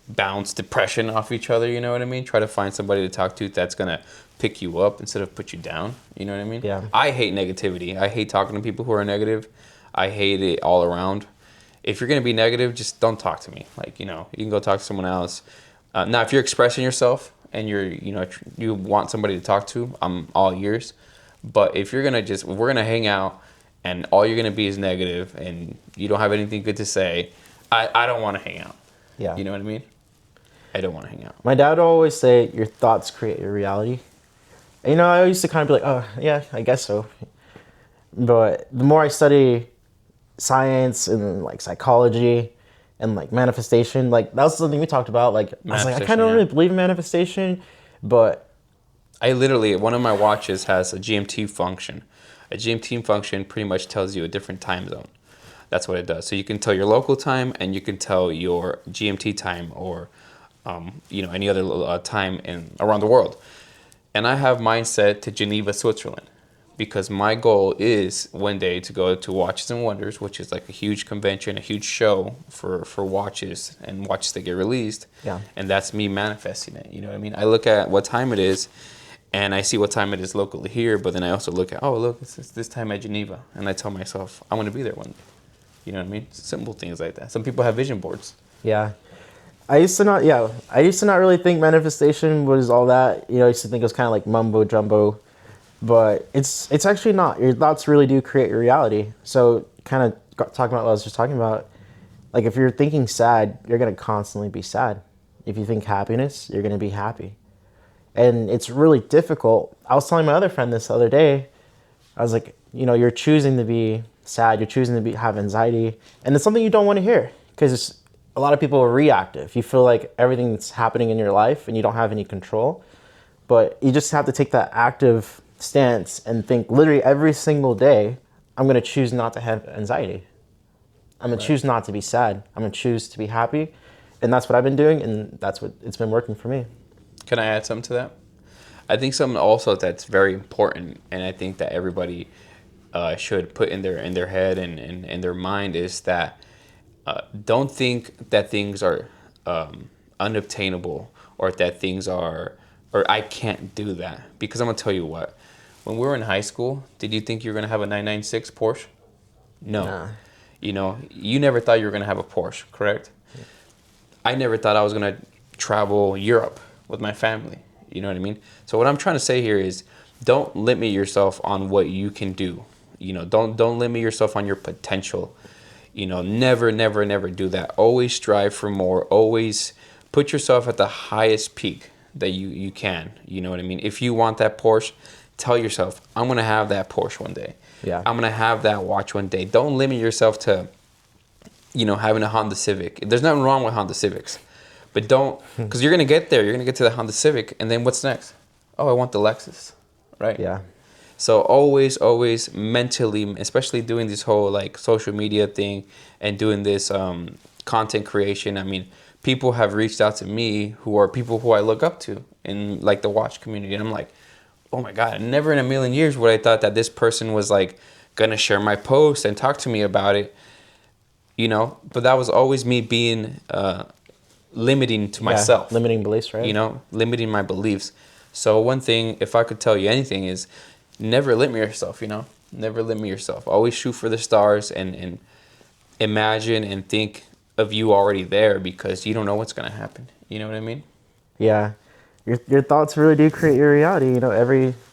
bounce depression off each other. You know what I mean? Try to find somebody to talk to that's gonna pick you up instead of put you down. You know what I mean? Yeah. I hate negativity. I hate talking to people who are negative. I hate it all around. If you're gonna be negative, just don't talk to me. Like, you can go talk to someone else. Now, if you're expressing yourself and you want somebody to talk to, I'm all ears. But if we're gonna hang out and all you're gonna be is negative and you don't have anything good to say, I don't want to hang out. Yeah. You know what I mean? I don't want to hang out. My dad would always say, your thoughts create your reality. And, I used to kind of be like, oh, yeah, I guess so. But the more I study science and like psychology and like manifestation, like that was something we talked about. Like, I was like, I kind of don't really believe in manifestation, but I literally, one of my watches has a GMT function. A GMT function pretty much tells you a different time zone. That's what it does. So you can tell your local time and you can tell your GMT time or any other time around the world. And I have mine set to Geneva, Switzerland, because my goal is one day to go to Watches and Wonders, which is like a huge convention, a huge show for watches and watches that get released. Yeah. And that's me manifesting it. You know what I mean? I look at what time it is and I see what time it is locally here, but then I also look at, it's this time at Geneva. And I tell myself, I want to be there one day. You know what I mean? Simple things like that. Some people have vision boards. yeah. I used to not really think manifestation was all that. I used to think it was kind of like mumbo jumbo, but it's actually not. Your thoughts really do create your reality. So kind of talking about what I was just talking about, like if you're thinking sad, you're going to constantly be sad. If you think happiness, you're going to be happy. And it's really difficult. I was telling my other friend this the other day, I was like, you're choosing to be sad, you're choosing to have anxiety, and it's something you don't want to hear because a lot of people are reactive. You feel like everything that's happening in your life and you don't have any control, but you just have to take that active stance and think literally every single day, I'm going to choose not to have anxiety. I'm going to choose not to be sad. I'm going to choose to be happy. And that's what I've been doing, and that's what it's been working for me. Can I add something to that? I think something also that's very important, and I think that everybody should put in their head and in their mind is that don't think that things are unobtainable or that things are, or I can't do that. Because I'm going to tell you what, when we were in high school, did you think you were going to have a 996 Porsche? No. Nah. You never thought you were going to have a Porsche, correct? Yeah. I never thought I was going to travel Europe with my family. You know what I mean? So what I'm trying to say here is don't limit yourself on what you can do. Don't limit yourself on your potential. Never do that. Always strive for more. Always put yourself at the highest peak that you can. You know what I mean? If you want that Porsche, tell yourself, I'm going to have that Porsche one day. Yeah. I'm going to have that watch one day. Don't limit yourself to, having a Honda Civic. There's nothing wrong with Honda Civics. But don't, because you're going to get there. You're going to get to the Honda Civic. And then what's next? Oh, I want the Lexus. Right? Yeah. So always mentally, especially doing this whole like social media thing and doing this content creation. I mean, people have reached out to me who are people who I look up to in like the watch community. And I'm like, oh my God, never in a million years would I thought that this person was like going to share my post and talk to me about it. But that was always me being limiting to myself. Limiting beliefs, right? Limiting my beliefs. So one thing, if I could tell you anything, is never limit yourself, Never limit yourself. Always shoot for the stars and imagine and think of you already there because you don't know what's going to happen. You know what I mean? Yeah. Your thoughts really do create your reality.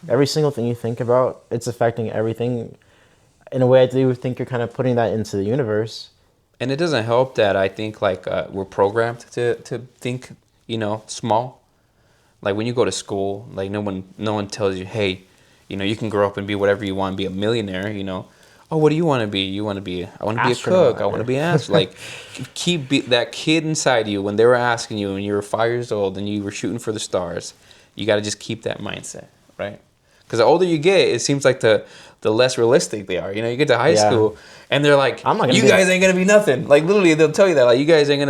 Every single thing you think about, it's affecting everything. In a way, I do think you're kind of putting that into the universe. And it doesn't help that I think like we're programmed to think, small. Like when you go to school, like no one tells you, hey, you can grow up and be whatever you want, be a millionaire, oh, what do you want to be? You want to be, I want to be a Astronaut. cook. I want to be an astronaut. Like, that kid inside you when they were asking you when you were 5 years old and you were shooting for the stars. You got to just keep that mindset, right? Because the older you get, it seems like the less realistic they are. You know, you get to high Yeah. school and they're like, I'm not gonna you be- guys ain't gonna be nothing. Like literally, they'll tell you that. Like you guys ain't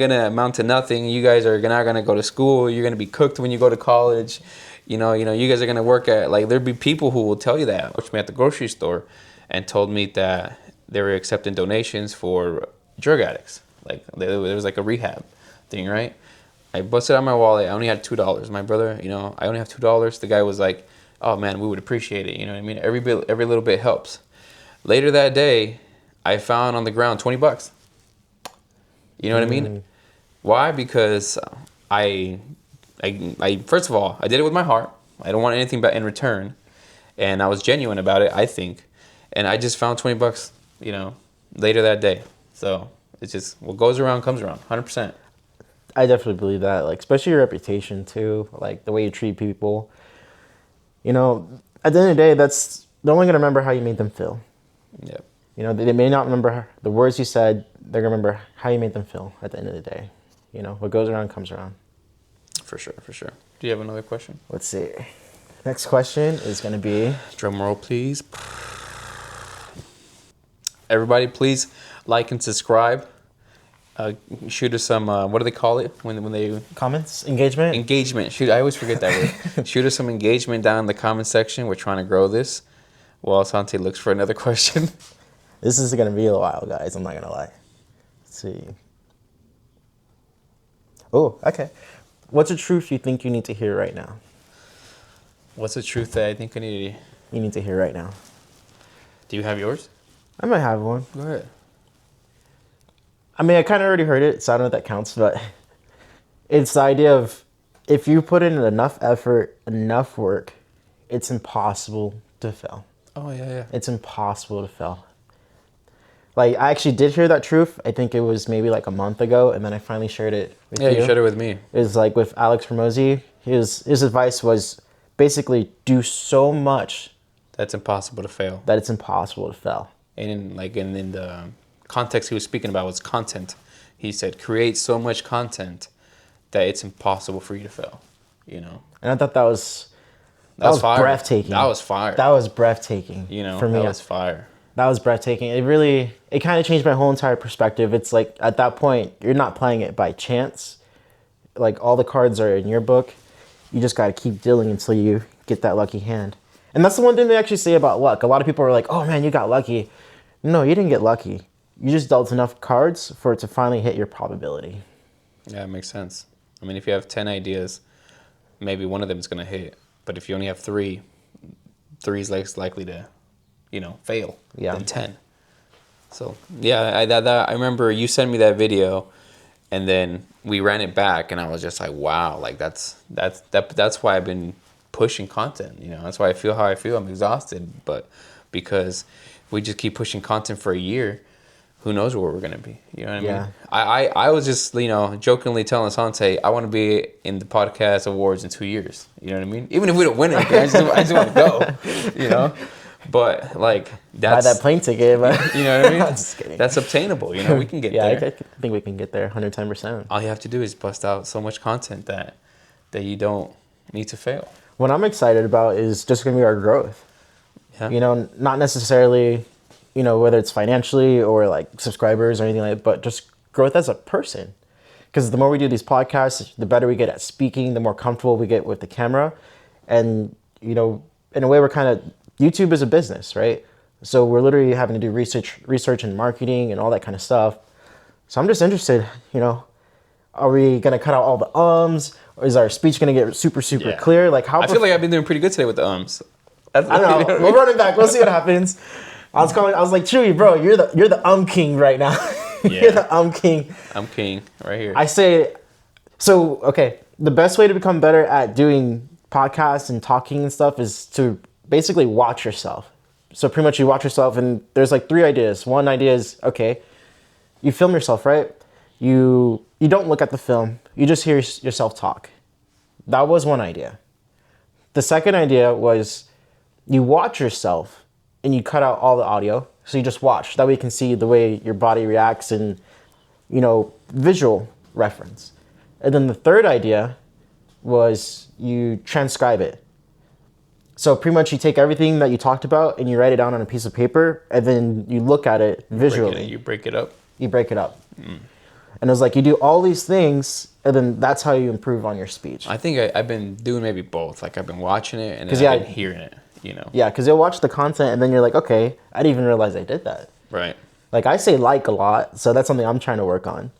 gonna amount to nothing. You guys are not gonna go to school. You're gonna be cooked when you go to college. You know, you guys are gonna work at like there'd be people who will tell you that. Approached me at the grocery store and told me that they were accepting donations for drug addicts. Like there was like a rehab thing, right? I busted out my wallet. I only had $2. My brother, I only have $2. The guy was like, "Oh man, we would appreciate it." You know what I mean? Every little bit helps. Later that day, I found on the ground $20. You know what I mean? Why? Because I first of all, I did it with my heart. I don't want anything but in return, and I was genuine about it. I think, and I just found $20. Later that day. So it's just what goes around comes around. 100%. I definitely believe that, like, especially your reputation too, like the way you treat people. At the end of the day, they're only gonna remember how you made them feel. Yep. They may not remember the words you said. They're gonna remember how you made them feel at the end of the day. What goes around comes around. For sure, for sure. Do you have another question? Let's see. Next question is gonna be. Drum roll, please. Everybody, please like and subscribe. Shoot us some. What do they call it when they Comments? Engagement? engagement? Shoot, I always forget that word. Shoot us some engagement down in the comment section. We're trying to grow this. While Asante looks for another question. This is going to be a while, guys. I'm not going to lie. Let's see. Oh, okay. What's a truth you think you need to hear right now? What's the truth that I think I need? You need to hear right now. Do you have yours? I might have one. Go ahead. I mean, I kind of already heard it, so I don't know if that counts, but it's the idea of if you put in enough effort, enough work, it's impossible to fail. Oh, yeah. It's impossible to fail. Like, I actually did hear that truth. I think it was maybe like a month ago, and then I finally shared it with you. Yeah, you shared it with me. It was like with Alex Ramosi. His advice was basically do so much That's impossible to fail. that it's impossible to fail. And in the context he was speaking about was content. He said, create so much content that it's impossible for you to fail. And I thought that was fire. breathtaking. That was fire. That was breathtaking. For me, that was fire. that was breathtaking. It kind of changed my whole entire perspective. It's like at that point, you're not playing it by chance. Like all the cards are in your book. You just got to keep dealing until you get that lucky hand. And that's the one thing they actually say about luck. A lot of people are like, "Oh man, you got lucky." No, you didn't get lucky. You just dealt enough cards for it to finally hit your probability. Yeah, it makes sense. I mean, if you have 10 ideas, maybe one of them is going to hit. But if you only have three is less likely to, fail than 10. So, yeah, I remember you sent me that video, and then we ran it back, and I was just like, wow, like that's why I've been pushing content. That's why I feel how I feel. I'm exhausted, but because we just keep pushing content for a year, who knows where we're gonna be? You know what I mean? I was just jokingly telling Asante I want to be in the podcast awards in 2 years. You know what I mean? Even if we don't win anything, I just want to go. But like that's Buy that plane ticket. But you know what I mean? I'm just kidding. That's obtainable. We can get Yeah, there. I think we can get there 110%. All you have to do is bust out so much content that you don't need to fail. What I'm excited about is just going to be our growth. Yeah. Not necessarily, whether it's financially or like subscribers or anything like that, but just growth as a person. Because the more we do these podcasts, the better we get at speaking, the more comfortable we get with the camera. And, in a way, we're kind of, YouTube is a business, right? So we're literally having to do research and marketing and all that kind of stuff. So I'm just interested, are we going to cut out all the ums? Or is our speech going to get super clear? Like how? I feel like I've been doing pretty good today with the ums. I don't know. We'll run it back. We'll see what happens. I was like, Chewy, bro, you're the king right now. You're the king. I'm king right here. I say, so okay. The best way to become better at doing podcasts and talking and stuff is to basically watch yourself. So pretty much you watch yourself, and there's like 3 ideas. One idea is, okay, you film yourself, right? You don't look at the film. You just hear yourself talk. That was one idea. The second idea was you watch yourself and you cut out all the audio. So you just watch. That way you can see the way your body reacts and, visual reference. And then the third idea was you transcribe it. So pretty much you take everything that you talked about and you write it down on a piece of paper, and then you look at it visually. You break it up. You break it up. And it was like you do all these things, and then that's how you improve on your speech. I think I've been doing maybe both. Like I've been watching it and then I've been hearing it, Yeah, because you'll watch the content and then you're like, okay, I didn't even realize I did that. Right. Like I say like a lot, so that's something I'm trying to work on.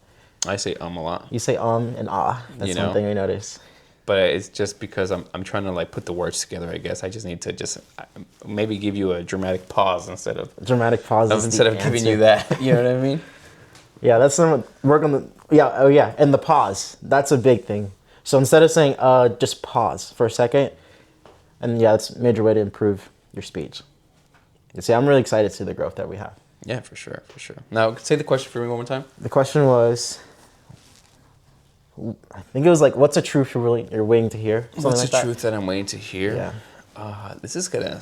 I say a lot. You say and ah. That's something I notice. But it's just because I'm trying to like put the words together, I guess. I just need to just maybe give you a dramatic pause instead of giving you that. You know what I mean? Yeah, that's some work on the and the pause. That's a big thing. So instead of saying just pause for a second, and that's a major way to improve your speech. You see, I'm really excited to see the growth that we have. Yeah, for sure. Now, say the question for me one more time. The question was, I think it was like, what's a truth you're waiting to hear? What's the truth that I'm waiting to hear? Yeah. This is gonna,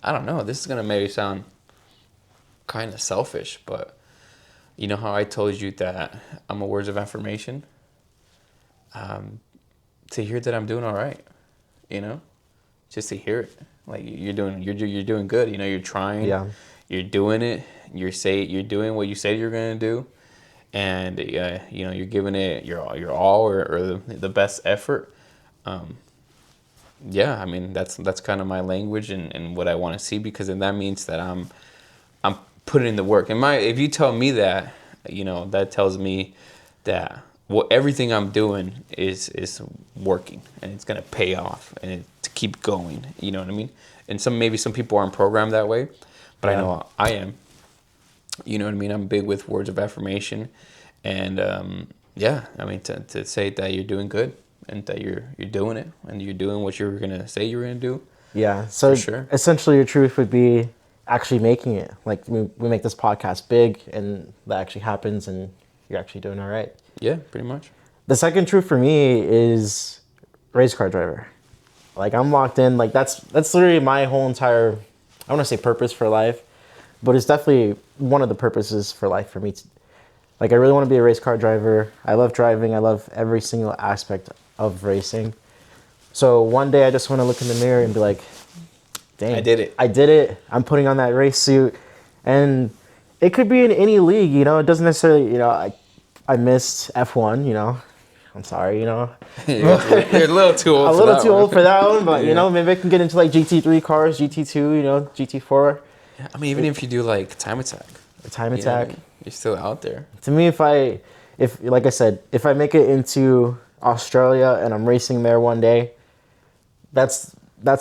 I don't know. This is gonna maybe sound kind of selfish, but you know how I told you that I'm a words of affirmation. To hear that I'm doing all right, just to hear it, like you're doing good. You're trying. Yeah. You're doing it. You're doing what you said you're gonna do. And you're giving it your all or the best effort. I mean that's kind of my language and what I want to see, because then that means that I'm putting in the work. If you tell me that, that tells me that everything I'm doing is working and it's gonna pay off and to keep going. You know what I mean? And maybe some people aren't programmed that way, but I know I am. You know what I mean? I'm big with words of affirmation, and I mean to say that you're doing good and that you're doing it and you're doing what you're gonna say you're gonna do. Yeah. So for sure. Essentially, your truth would be actually making it. Like we make this podcast big, and that actually happens, and you're actually doing all right. Yeah, pretty much. The second truth for me is race car driver. Like I'm locked in. Like that's literally my whole entire, I want to say purpose for life. But it's definitely one of the purposes for life for me. Like, I really want to be a race car driver. I love driving. I love every single aspect of racing. So one day I just want to look in the mirror and be like, dang. I did it. I'm putting on that race suit. And it could be in any league, It doesn't necessarily, I missed F1, I'm sorry, You're a little too old. A little too old for that one, but, maybe I can get into, like, GT3 cars, GT2, GT4. I mean, even if you do like time attack, you're still out there. To me, if like I said, if I make it into Australia and I'm racing there one day, that's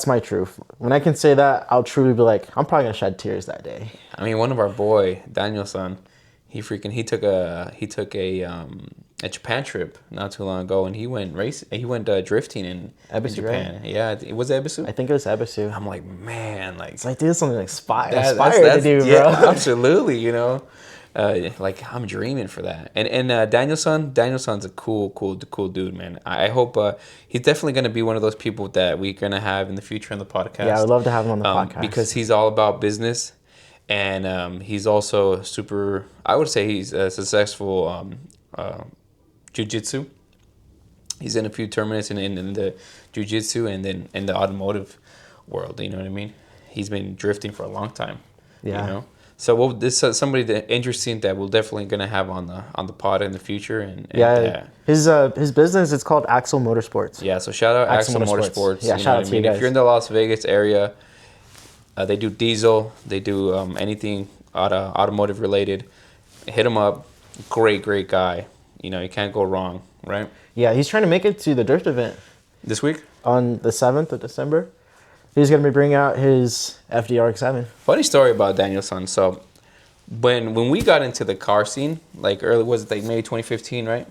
my truth. When I can say that, I'll truly be like, I'm probably gonna shed tears that day. I mean, one of our boy Danielson, he took a Japan trip not too long ago, and he went drifting in Japan. Right? Yeah, was it Ebisu? I think it was Ebisu. I'm like, man, like it's like dude, something inspired to do, bro. Yeah, absolutely, like I'm dreaming for that. And Danielson's a cool dude, man. I hope he's definitely gonna be one of those people that we're gonna have in the future on the podcast. Yeah, I would love to have him on the podcast because he's all about business. And he's also super, I would say he's a successful jiu-jitsu. He's in a few tournaments in the jiu-jitsu and then in the automotive world, you know what I mean? He's been drifting for a long time, So this is somebody that interesting that we're definitely going to have on the pod in the future. And his business is called Axle Motorsports. Yeah, so shout out Axle Motorsports. Yeah, shout out to you guys. If you're in the Las Vegas area, they do diesel. They do anything automotive related. Hit him up. Great guy. You can't go wrong, right? Yeah, he's trying to make it to the drift event. This week? On the 7th of December. He's going to be bringing out his FDRX7. Funny story about Danielson. So when we got into the car scene, like early, was it like maybe 2015, right?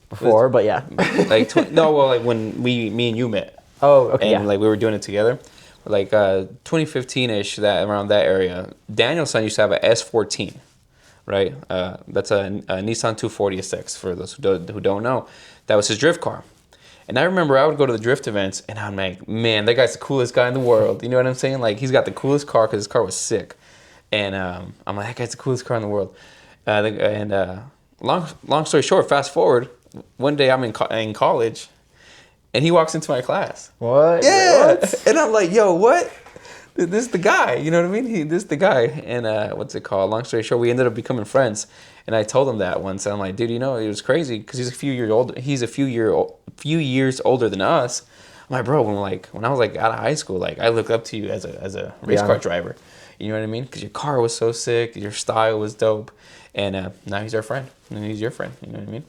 Before, but yeah. Like when me and you met. Oh, okay. And like we were doing it together. Like 2015-ish, that around that area. Danielson used to have a S14, right? That's a Nissan 240 SX for those who don't know. That was his drift car. And I remember I would go to the drift events, and I'm like, man, that guy's the coolest guy in the world. You know what I'm saying? Like, he's got the coolest car because his car was sick. And I'm like, that guy's the coolest car in the world. Long story short, fast forward, one day I'm in college, and he walks into my class. What? Yeah. What? And I'm like, yo, what? This is the guy. You know what I mean? This is the guy. And what's it called? Long story short, we ended up becoming friends. And I told him that once. And I'm like, dude, you know, it was crazy because he's a few years older. He's a few years older than us. I'm like, bro, when I was like out of high school, like I looked up to you as a race car driver. You know what I mean? Because your car was so sick, your style was dope, and now he's our friend, and he's your friend. You know what I mean?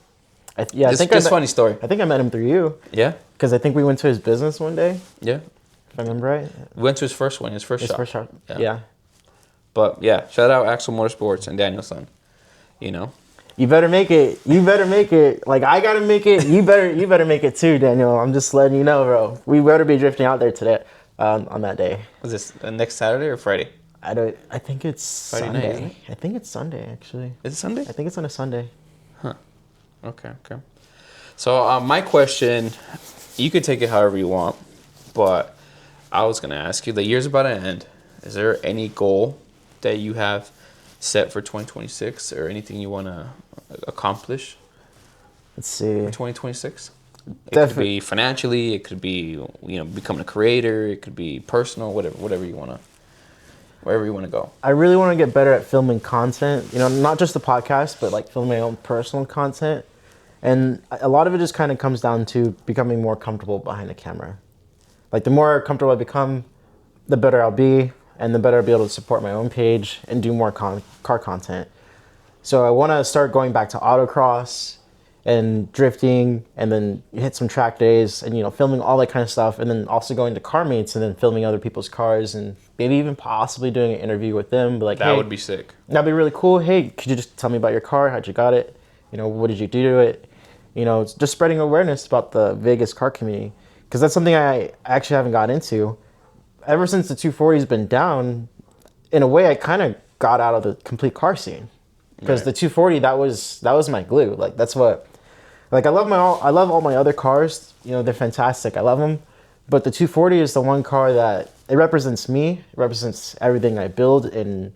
I think just funny story. I think I met him through you. Yeah. Because I think we went to his business one day. Yeah. If I remember right. We went to his first one, his first shop. Yeah. But yeah, shout out Axel Motorsports and Danielson. You know. You better make it. You better make it. Like I gotta make it. You better make it too, Daniel. I'm just letting you know, bro. We better be drifting out there today, on that day. Was this next Saturday or Friday? I think it's Friday Sunday. night, isn't it? I think it's Sunday actually. Is it Sunday? I think it's on a Sunday. Huh. Okay. So my question, you could take it however you want, but I was gonna ask you, the year's about to end. Is there any goal that you have set for 2026 or anything you want to accomplish Let's see. in 2026? It could be financially, it could be, becoming a creator, it could be personal, whatever you want to, wherever you want to go. I really want to get better at filming content, not just the podcast, but like filming my own personal content. And a lot of it just kind of comes down to becoming more comfortable behind the camera. Like the more comfortable I become, the better I'll be, and the better I'll be able to support my own page and do more car content. So I want to start going back to autocross and drifting, and then hit some track days and filming all that kind of stuff, and then also going to car meets and then filming other people's cars and maybe even possibly doing an interview with them. But like, that would be sick. That'd be really cool. Hey, could you just tell me about your car? How'd you got it? What did you do to it? It's just spreading awareness about the Vegas car community, because that's something I actually haven't got into. Ever since the 240's been down, in a way, I kind of got out of the complete car scene, because the 240 that was my glue. Like that's what. Like I love all my other cars. They're fantastic. I love them, but the 240 is the one car that it represents me. It represents everything I build, and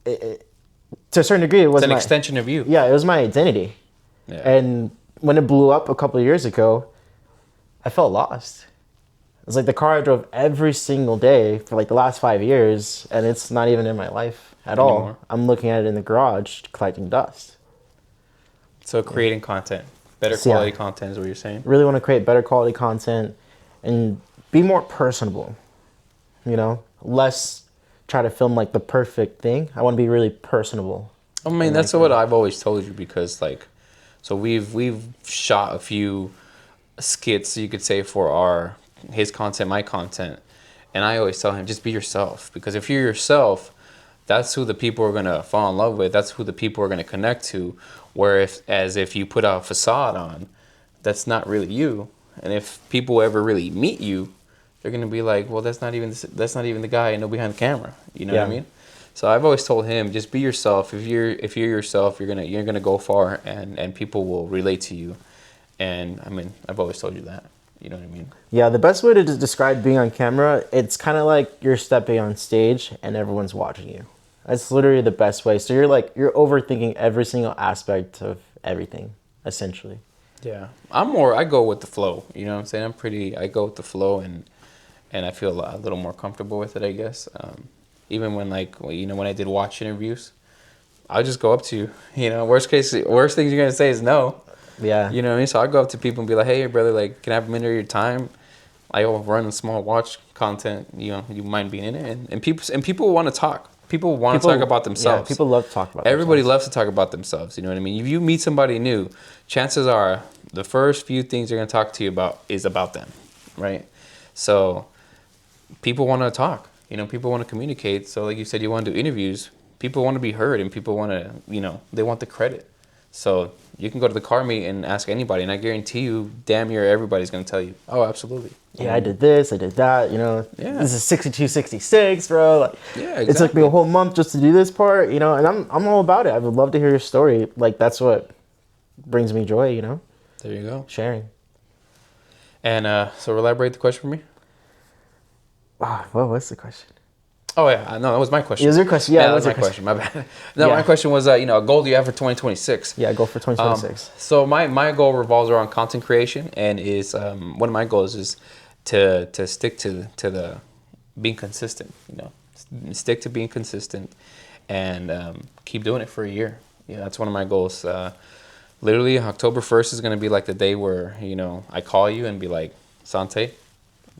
to a certain degree, it was an extension of you. Yeah, it was my identity. Yeah. And when it blew up a couple of years ago, I felt lost. It's like the car I drove every single day for like the last 5 years, and it's not even in my life at all. I'm looking at it in the garage collecting dust. So creating content, better quality content is what you're saying? Really want to create better quality content and be more personable, less try to film like the perfect thing. I want to be really personable. I mean, that's what I've always told you, because so we've shot a few skits, you could say, for his content, my content, and I always tell him, just be yourself, because if you're yourself, that's who the people are gonna fall in love with. That's who the people are gonna connect to. Where if you put a facade on, that's not really you. And if people ever really meet you, they're gonna be like, well, that's not even the guy I know behind the camera. You know what I mean? So I've always told him, just be yourself. If you're yourself, you're gonna go far, and people will relate to you. And I mean, I've always told you that. You know what I mean? Yeah, the best way to describe being on camera, it's kind of like you're stepping on stage and everyone's watching you. That's literally the best way. So you're overthinking every single aspect of everything, essentially. Yeah, I go with the flow. You know what I'm saying? I go with the flow, and I feel a little more comfortable with it, I guess. Even when when I did watch interviews, I'll just go up to you. Worst things you're gonna say is no. Yeah. You know what I mean? So I go up to people and be like, hey, brother, can I have a minute of your time? I'll run a small watch content. You mind being in it? And people want to talk. People want to talk about themselves. Yeah, people love to talk about Everybody loves to talk about themselves. You know what I mean? If you meet somebody new, chances are the first few things they're going to talk to you about is about them, right? So people want to talk. People want to communicate. So like you said, you want to do interviews. People want to be heard, and people want to, they want the credit. So you can go to the car meet and ask anybody, and I guarantee you, damn near everybody's going to tell you, oh, absolutely. Yeah, I did this, I did that, Yeah. This is 6266, bro. Yeah, exactly. It took me a whole month just to do this part, and I'm all about it. I would love to hear your story. Like, that's what brings me joy, There you go. Sharing. And so elaborate the question for me. What was the question? Oh yeah, no, that was my question. It was your question. Yeah, that was my question. My bad. No, Yeah. my question was, a goal do you have for 2026? Yeah, go for 2026. So my goal revolves around content creation, and is one of my goals is to stick to the being consistent. Stick to being consistent, and keep doing it for a year. Yeah, that's one of my goals. Literally, October 1st is gonna be like the day where I call you and be like, Sante,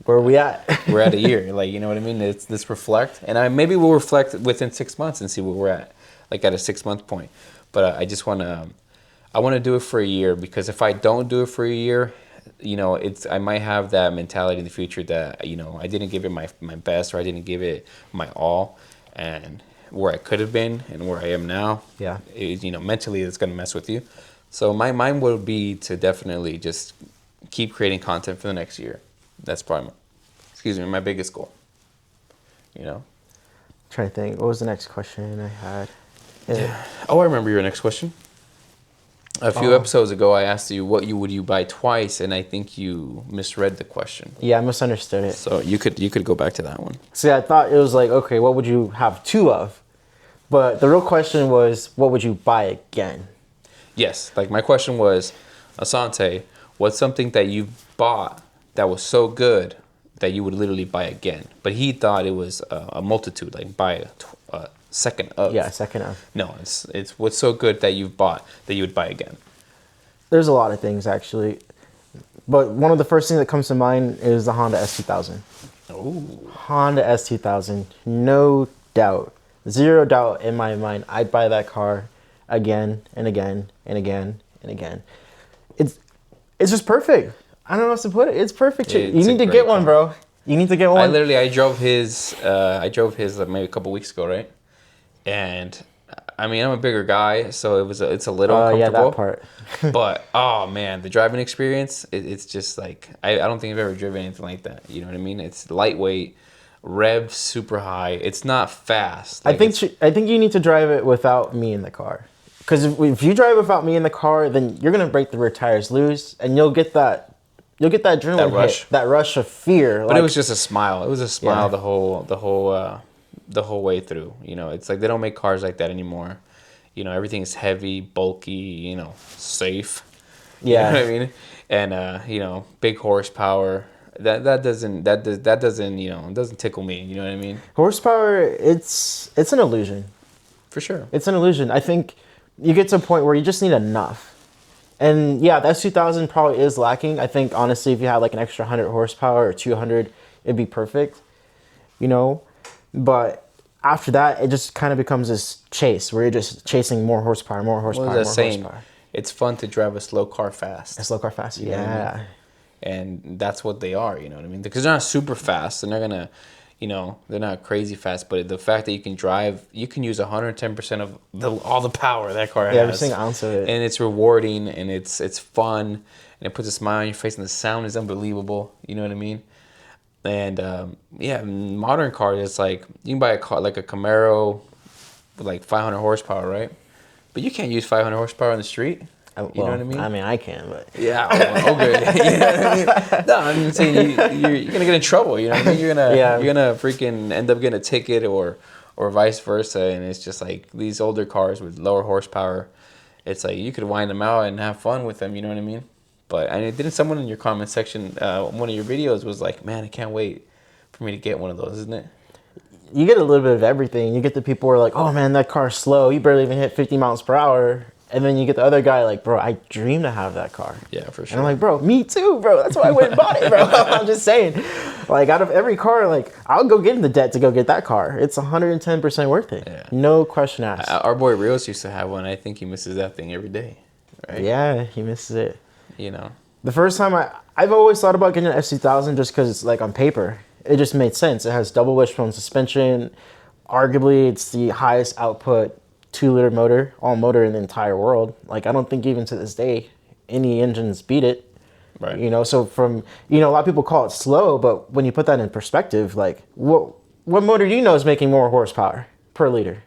Where are we at? we're at a year. Like, you know what I mean? Let's reflect, and maybe we'll reflect within 6 months and see where we're at, like at a 6 month point. But I want to do it for a year, because if I don't do it for a year, I might have that mentality in the future that I didn't give it my best, or I didn't give it my all, and where I could have been and where I am now. Yeah. Mentally it's gonna mess with you. So my mind will be to definitely just keep creating content for the next year. That's probably my biggest goal. Trying to think. What was the next question I had? Oh, I remember your next question. A few episodes ago, I asked you what would you buy twice, and I think you misread the question. Yeah, I misunderstood it. So you could go back to that one. See, I thought it was like, okay, what would you have two of? But the real question was, what would you buy again? Yes, like my question was, Asante, what's something that you bought that was so good that you would literally buy again? But he thought it was a multitude, like buy a second of. Yeah, second of. No, it's what's so good that you've bought that you would buy again. There's a lot of things, actually. But one of the first things that comes to mind is the Honda S2000. Oh. Honda S2000. No doubt. Zero doubt in my mind. I'd buy that car again and again and again and again. It's just perfect. I don't know how else to put it. It's perfect. You need to get one, bro. You need to get one. I drove his maybe a couple weeks ago, right? And I mean, I'm a bigger guy, so it's a little uncomfortable. Yeah, that part. But oh man, the driving experience, it's just like I don't think I've ever driven anything like that. You know what I mean? It's lightweight, revs super high. It's not fast. I think you need to drive it without me in the car. Because if you drive without me in the car, then you're gonna break the rear tires loose, and you'll get that adrenaline rush. hit, that rush of fear. But it was just a smile. It was a smile Yeah. the whole way through. It's like they don't make cars like that anymore. Everything is heavy, bulky, safe. Yeah. You know what I mean? And big horsepower. That doesn't doesn't tickle me. You know what I mean? Horsepower, it's an illusion. For sure. It's an illusion. I think you get to a point where you just need enough. And yeah, the S2000 probably is lacking. I think honestly, if you had like an extra 100 horsepower or 200, it'd be perfect. But after that, it just kind of becomes this chase where you're just chasing more horsepower, more horsepower, more horsepower. It's fun to drive a slow car fast. A slow car fast, You know what I yeah. mean? And that's what they are, you know what I mean? Because they're not super fast, and they're gonna, they're not crazy fast. But the fact that you can drive, you can use 110% of all the power that car has. Yeah, every single ounce of it. And it's rewarding, and it's fun, and it puts a smile on your face, and the sound is unbelievable. You know what I mean? And modern cars, it's like you can buy a car like a Camaro with like 500 horsepower, right? But you can't use 500 horsepower on the street. You know what I mean? I mean, I can, but Yeah. Okay. You know what I mean? No, I'm saying you're gonna get in trouble. You know what I mean? You're gonna freaking end up getting a ticket or vice versa. And it's just like these older cars with lower horsepower. It's like you could wind them out and have fun with them. You know what I mean? But didn't someone in your comment section, one of your videos was like, "Man, I can't wait for me to get one of those," isn't it? you get a little bit of everything. You get the people who are like, "Oh man, that car's slow. You barely even hit 50 miles per hour." And then you get the other guy like, "Bro, I dream to have that car." Yeah, for sure. And I'm like, "Bro, me too, bro. That's why I went and bought it, bro." I'm just saying. Like, out of every car, like, I'll go get in the debt to go get that car. It's 110% worth it. Yeah. No question asked. Our boy Rios used to have one. I think he misses that thing every day. Right? Yeah, he misses it. The first time I've always thought about getting an FC1000 just because it's like on paper. It just made sense. It has double wishbone suspension. Arguably, it's the highest output 2-liter motor, all motor in the entire world. Like, I don't think even to this day, any engines beat it. Right. So from, a lot of people call it slow, but when you put that in perspective, like, what motor do you know is making more horsepower per liter?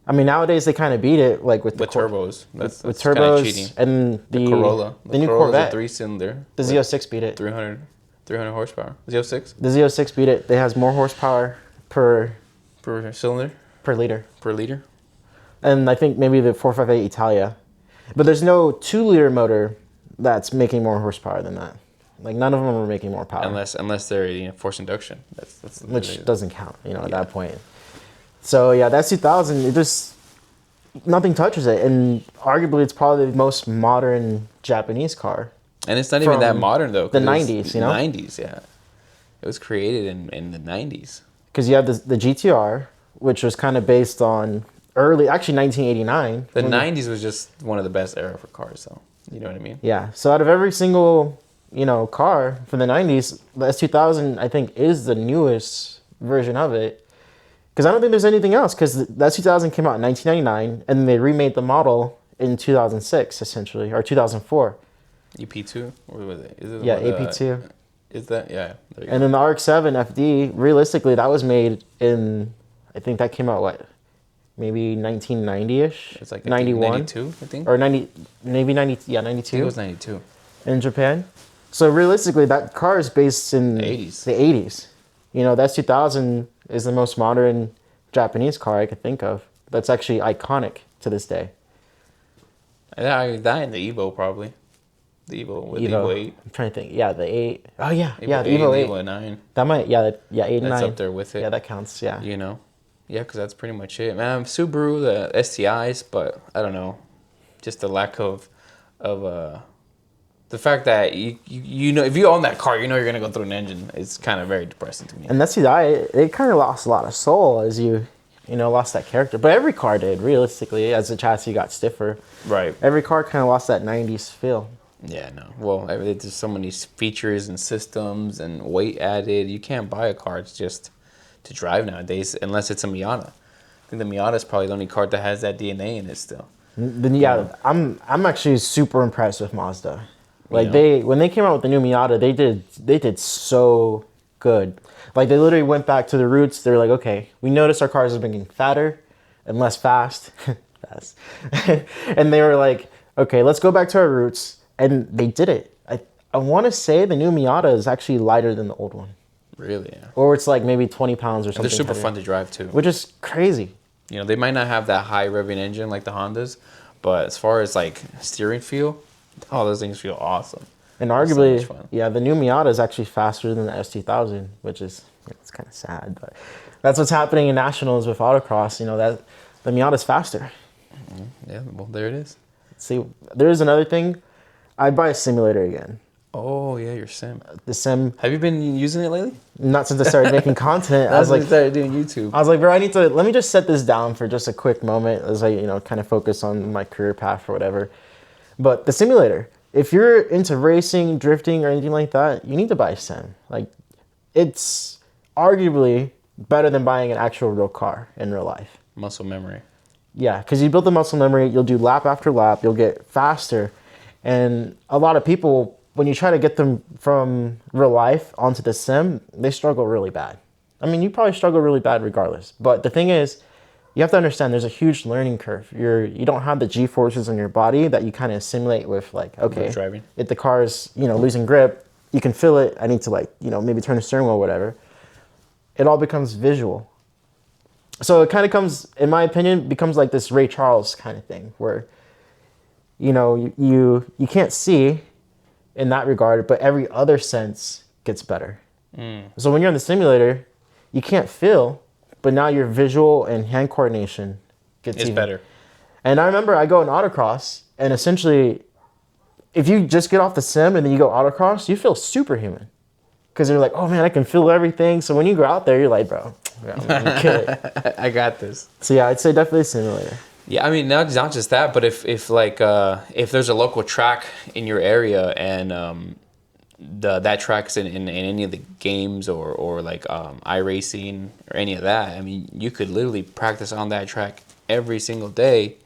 I mean, nowadays they kind of beat it, like with turbos. That's with kind of turbos cheating. and the Corolla. the new Corolla's Corvette. a 3-cylinder. The Z06 beat it. 300 horsepower. Z06 The Z06 beat it. It has more horsepower per per cylinder liter. per liter. And I think maybe the 458 Italia. But there's no 2-liter motor that's making more horsepower than that. Like none of them are making more power. Unless they're forced induction. That's which doesn't count, at that point. So yeah, that's 2000. It just nothing touches it, and arguably it's probably the most modern Japanese car. And it's not even that modern though. The 90s, The 90s, yeah. It was created in the 90s. Because you have the GTR, which was kind of based on actually 1989. The 90s was just one of the best era for cars, though. You know what I mean? Yeah. So out of every single car from the 90s, the S2000 I think is the newest version of it. Because I don't think there's anything else. Because the S2000 came out in 1999, and then they remade the model in 2006, essentially, or 2004. EP2? What was it? Is it Yeah, AP2. Is that? Yeah. And then the RX-7 FD, realistically, that was made in, I think that came out, maybe 1990-ish? It's like 91? 92, I think? Or 90, maybe 90, yeah, 92. I think it was 92. In Japan. So realistically, that car is based in The 80s. The 80s. The S2000 is the most modern Japanese car I could think of. That's actually iconic to this day. That and the Evo, probably. The Evo with the Evo. Evo 8. I'm trying to think. Yeah, the 8. Oh, yeah. Evo Yeah, the 8 Evo and 8. Evo 9. That might, yeah, 8 and 9. That's up there with it. Yeah, that counts, yeah. Yeah, because that's pretty much it. Man, Subaru, the STIs, but I don't know. Just the lack of the fact that you know if you own that car, you're gonna go through an engine. It's kind of very depressing to me. And that's it kind of lost a lot of soul as you lost that character. But every car did, realistically, as the chassis got stiffer. Right. Every car kind of lost that 90s feel. Yeah, no. Well, there's so many features and systems and weight added. You can't buy a car just to drive nowadays unless it's a Miata. I think the Miata is probably the only car that has that DNA in it still. Then yeah, I'm actually super impressed with Mazda. Like when they came out with the new Miata, they did so good. Like they literally went back to the roots. They're like, okay, we noticed our cars are getting fatter and less fast, and they were like, okay, let's go back to our roots, and they did it. I want to say the new Miata is actually lighter than the old one. Really? Yeah. Or it's like maybe 20 pounds or something. They're super heavier, fun to drive too. which is crazy. They might not have that high revving engine like the Hondas, but as far as like steering feel, those things feel awesome. And arguably, so much fun. yeah, the new Miata is actually faster than the S2000, which is it's kind of sad, but that's what's happening in nationals with autocross. That the Miata's faster. Yeah, well, there it is. See, there's another thing. I'd buy a simulator again. Oh yeah, your sim. The sim, Have you been using it lately? not since I started making content. I was like, started doing YouTube. bro, let me just set this down for just a quick moment as I, kind of focus on my career path or whatever. But the simulator, if you're into racing, drifting, or anything like that, you need to buy a sim. Like, it's arguably better than buying an actual real car in real life. Muscle memory. Yeah, because you build the muscle memory, you'll do lap after lap, you'll get faster. And a lot of people, when you try to get them from real life onto the sim, they struggle really bad. I mean, you probably struggle really bad regardless. But the thing is, you have to understand there's a huge learning curve. You don't have the G-forces in your body that you kind of simulate with, like, okay, driving. if the car's, losing grip, you can feel it. I need to, like, maybe turn the steering wheel or whatever. It all becomes visual. So it kind of comes, in my opinion, becomes like this Ray Charles kind of thing where, you can't see in that regard, but every other sense gets better. So when you're in the simulator, you can't feel, but now your visual and hand coordination gets even better. And I remember I go in autocross, and essentially, if you just get off the sim and then you go autocross, you feel superhuman. Because you're like, oh man, I can feel everything. So when you go out there, you're like, bro, I'm gonna kill it. I got this. So yeah, I'd say definitely simulator. Yeah, I mean, not just that, but if there's a local track in your area and that track's in any of the games or like iRacing or any of that, I mean, you could literally practice on that track every single day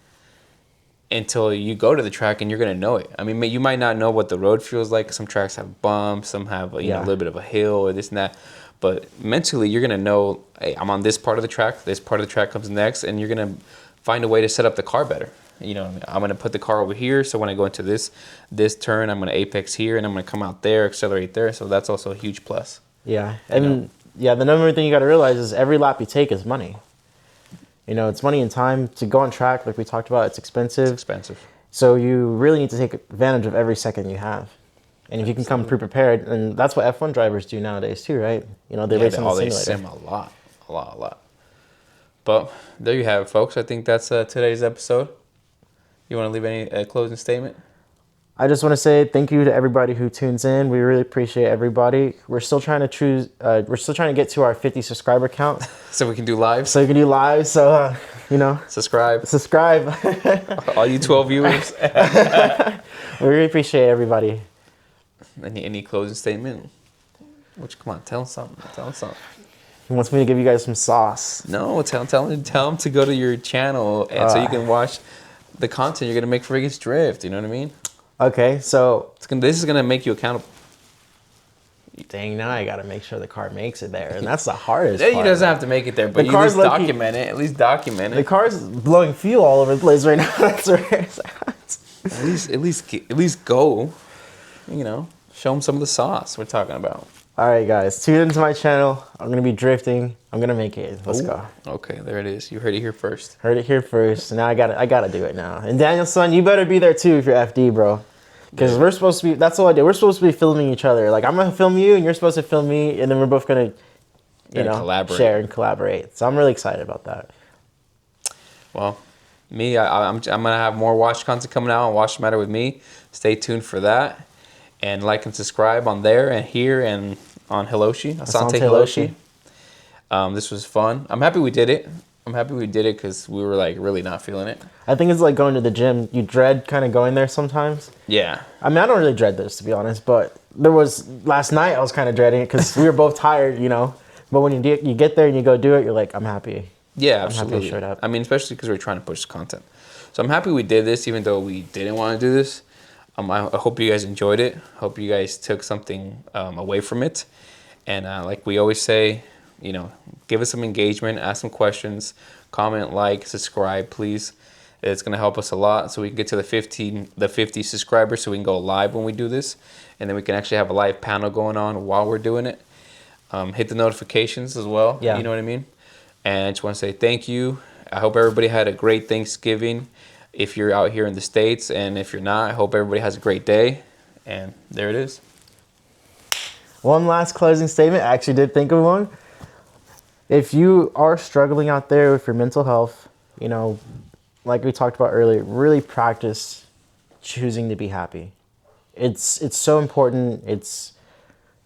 until you go to the track and you're gonna know it. I mean, you might not know what the road feels like. Some tracks have bumps, some have a little bit of a hill or this and that. But mentally, you're gonna know, hey, I'm on this part of the track. This part of the track comes next, and you're gonna find a way to set up the car better. You know, I'm going to put the car over here, so when I go into this turn, I'm going to apex here, and I'm going to come out there, accelerate there. So that's also a huge plus. Yeah, and yeah, the number one thing you got to realize is every lap you take is money. You know, it's money and time to go on track. Like we talked about, it's expensive. It's expensive. So you really need to take advantage of every second you have. And if you can come pre-prepared, and that's what F1 drivers do nowadays too, right? You know, they race on the simulator. They sim a lot. But there you have it, folks. I think that's today's episode. You want to leave any closing statement? I just want to say thank you to everybody who tunes in. We really appreciate everybody. We're still trying to get to our 50 subscriber count. So we can do live? So you can do live. So, you know. Subscribe. All you 12 viewers. We really appreciate everybody. Any closing statement? Come on, tell them something. He wants me to give you guys some sauce. No, tell them to go to your channel and so you can watch the content you're going to make for Vegas Drift. You know what I mean? Okay, so this is going to make you accountable. Dang, now I got to make sure the car makes it there. And that's the hardest He part. doesn't have to make it there, but you at least document it. The car's blowing fuel all over the place right now. That's where it's at. At least go, you know, show them some of the sauce we're talking about. All right, guys, tune into my channel. I'm going to be drifting. I'm going to make it. Let's go. Okay, there it is. You heard it here first. Heard it here first. Now I got to do it now. And Daniel, son, you better be there too if you're FD, bro. Because we're supposed to be, that's all I did. We're supposed to be filming each other. Like, I'm going to film you and you're supposed to film me. And then we're both going to, share and collaborate. So I'm really excited about that. Well, me, I'm going to have more watch content coming out on Watch the Matter with me. Stay tuned for that. And like and subscribe on there and here and on Hiloshee. Asante.hiloshee. This was fun. I'm happy we did it. Because we were like really not feeling it. I think it's like going to the gym. You dread kind of going there sometimes. Yeah. I mean, I don't really dread this, to be honest. But last night I was kind of dreading it because we were both tired, you know. But when you get there and you go do it, you're like, I'm happy. Yeah, absolutely. I'm happy I showed up. I mean, especially because we're trying to push content. So I'm happy we did this, even though we didn't want to do this. I hope you guys enjoyed it. Hope you guys took something away from it. And like we always say, you know, give us some engagement, ask some questions, comment, like, subscribe, please. It's going to help us a lot so we can get to the 50 subscribers so we can go live when we do this. And then we can actually have a live panel going on while we're doing it. Hit the notifications as well. Yeah. You know what I mean? And I just want to say thank you. I hope everybody had a great Thanksgiving. If you're out here in the States, and if you're not, I hope everybody has a great day. And there it is. One last closing statement. I actually did think of one. If you are struggling out there with your mental health, you know, like we talked about earlier, really practice choosing to be happy. It's so important. It's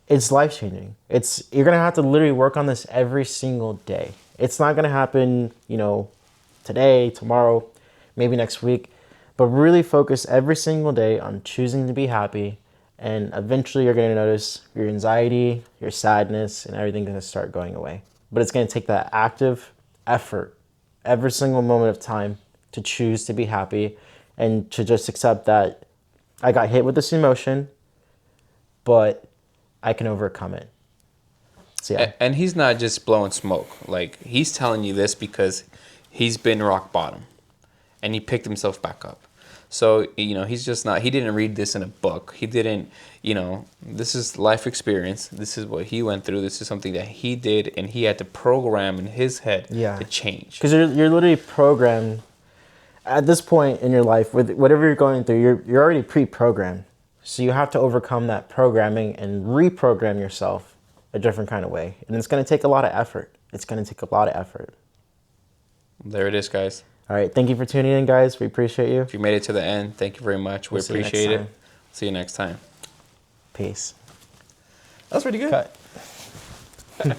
life-changing. You're going to have to literally work on this every single day. It's not going to happen, you know, today, tomorrow, maybe next week, but really focus every single day on choosing to be happy, and eventually you're going to notice your anxiety, your sadness, and everything going to start going away. But it's going to take that active effort every single moment of time to choose to be happy and to just accept that I got hit with this emotion, but I can overcome it. So, yeah. And he's not just blowing smoke. Like, he's telling you this because he's been rock bottom. And he picked himself back up. So, you know, he didn't read this in a book. He didn't, you know, this is life experience. This is what he went through. This is something that he did, and he had to program in his head to change. Because you're literally programmed at this point in your life with whatever you're going through. You're already pre-programmed. So you have to overcome that programming and reprogram yourself a different kind of way. And it's going to take a lot of effort. There it is, guys. All right. Thank you for tuning in, guys. We appreciate you. If you made it to the end, thank you very much. We appreciate it. See you next time. Peace. That was pretty good. Cut.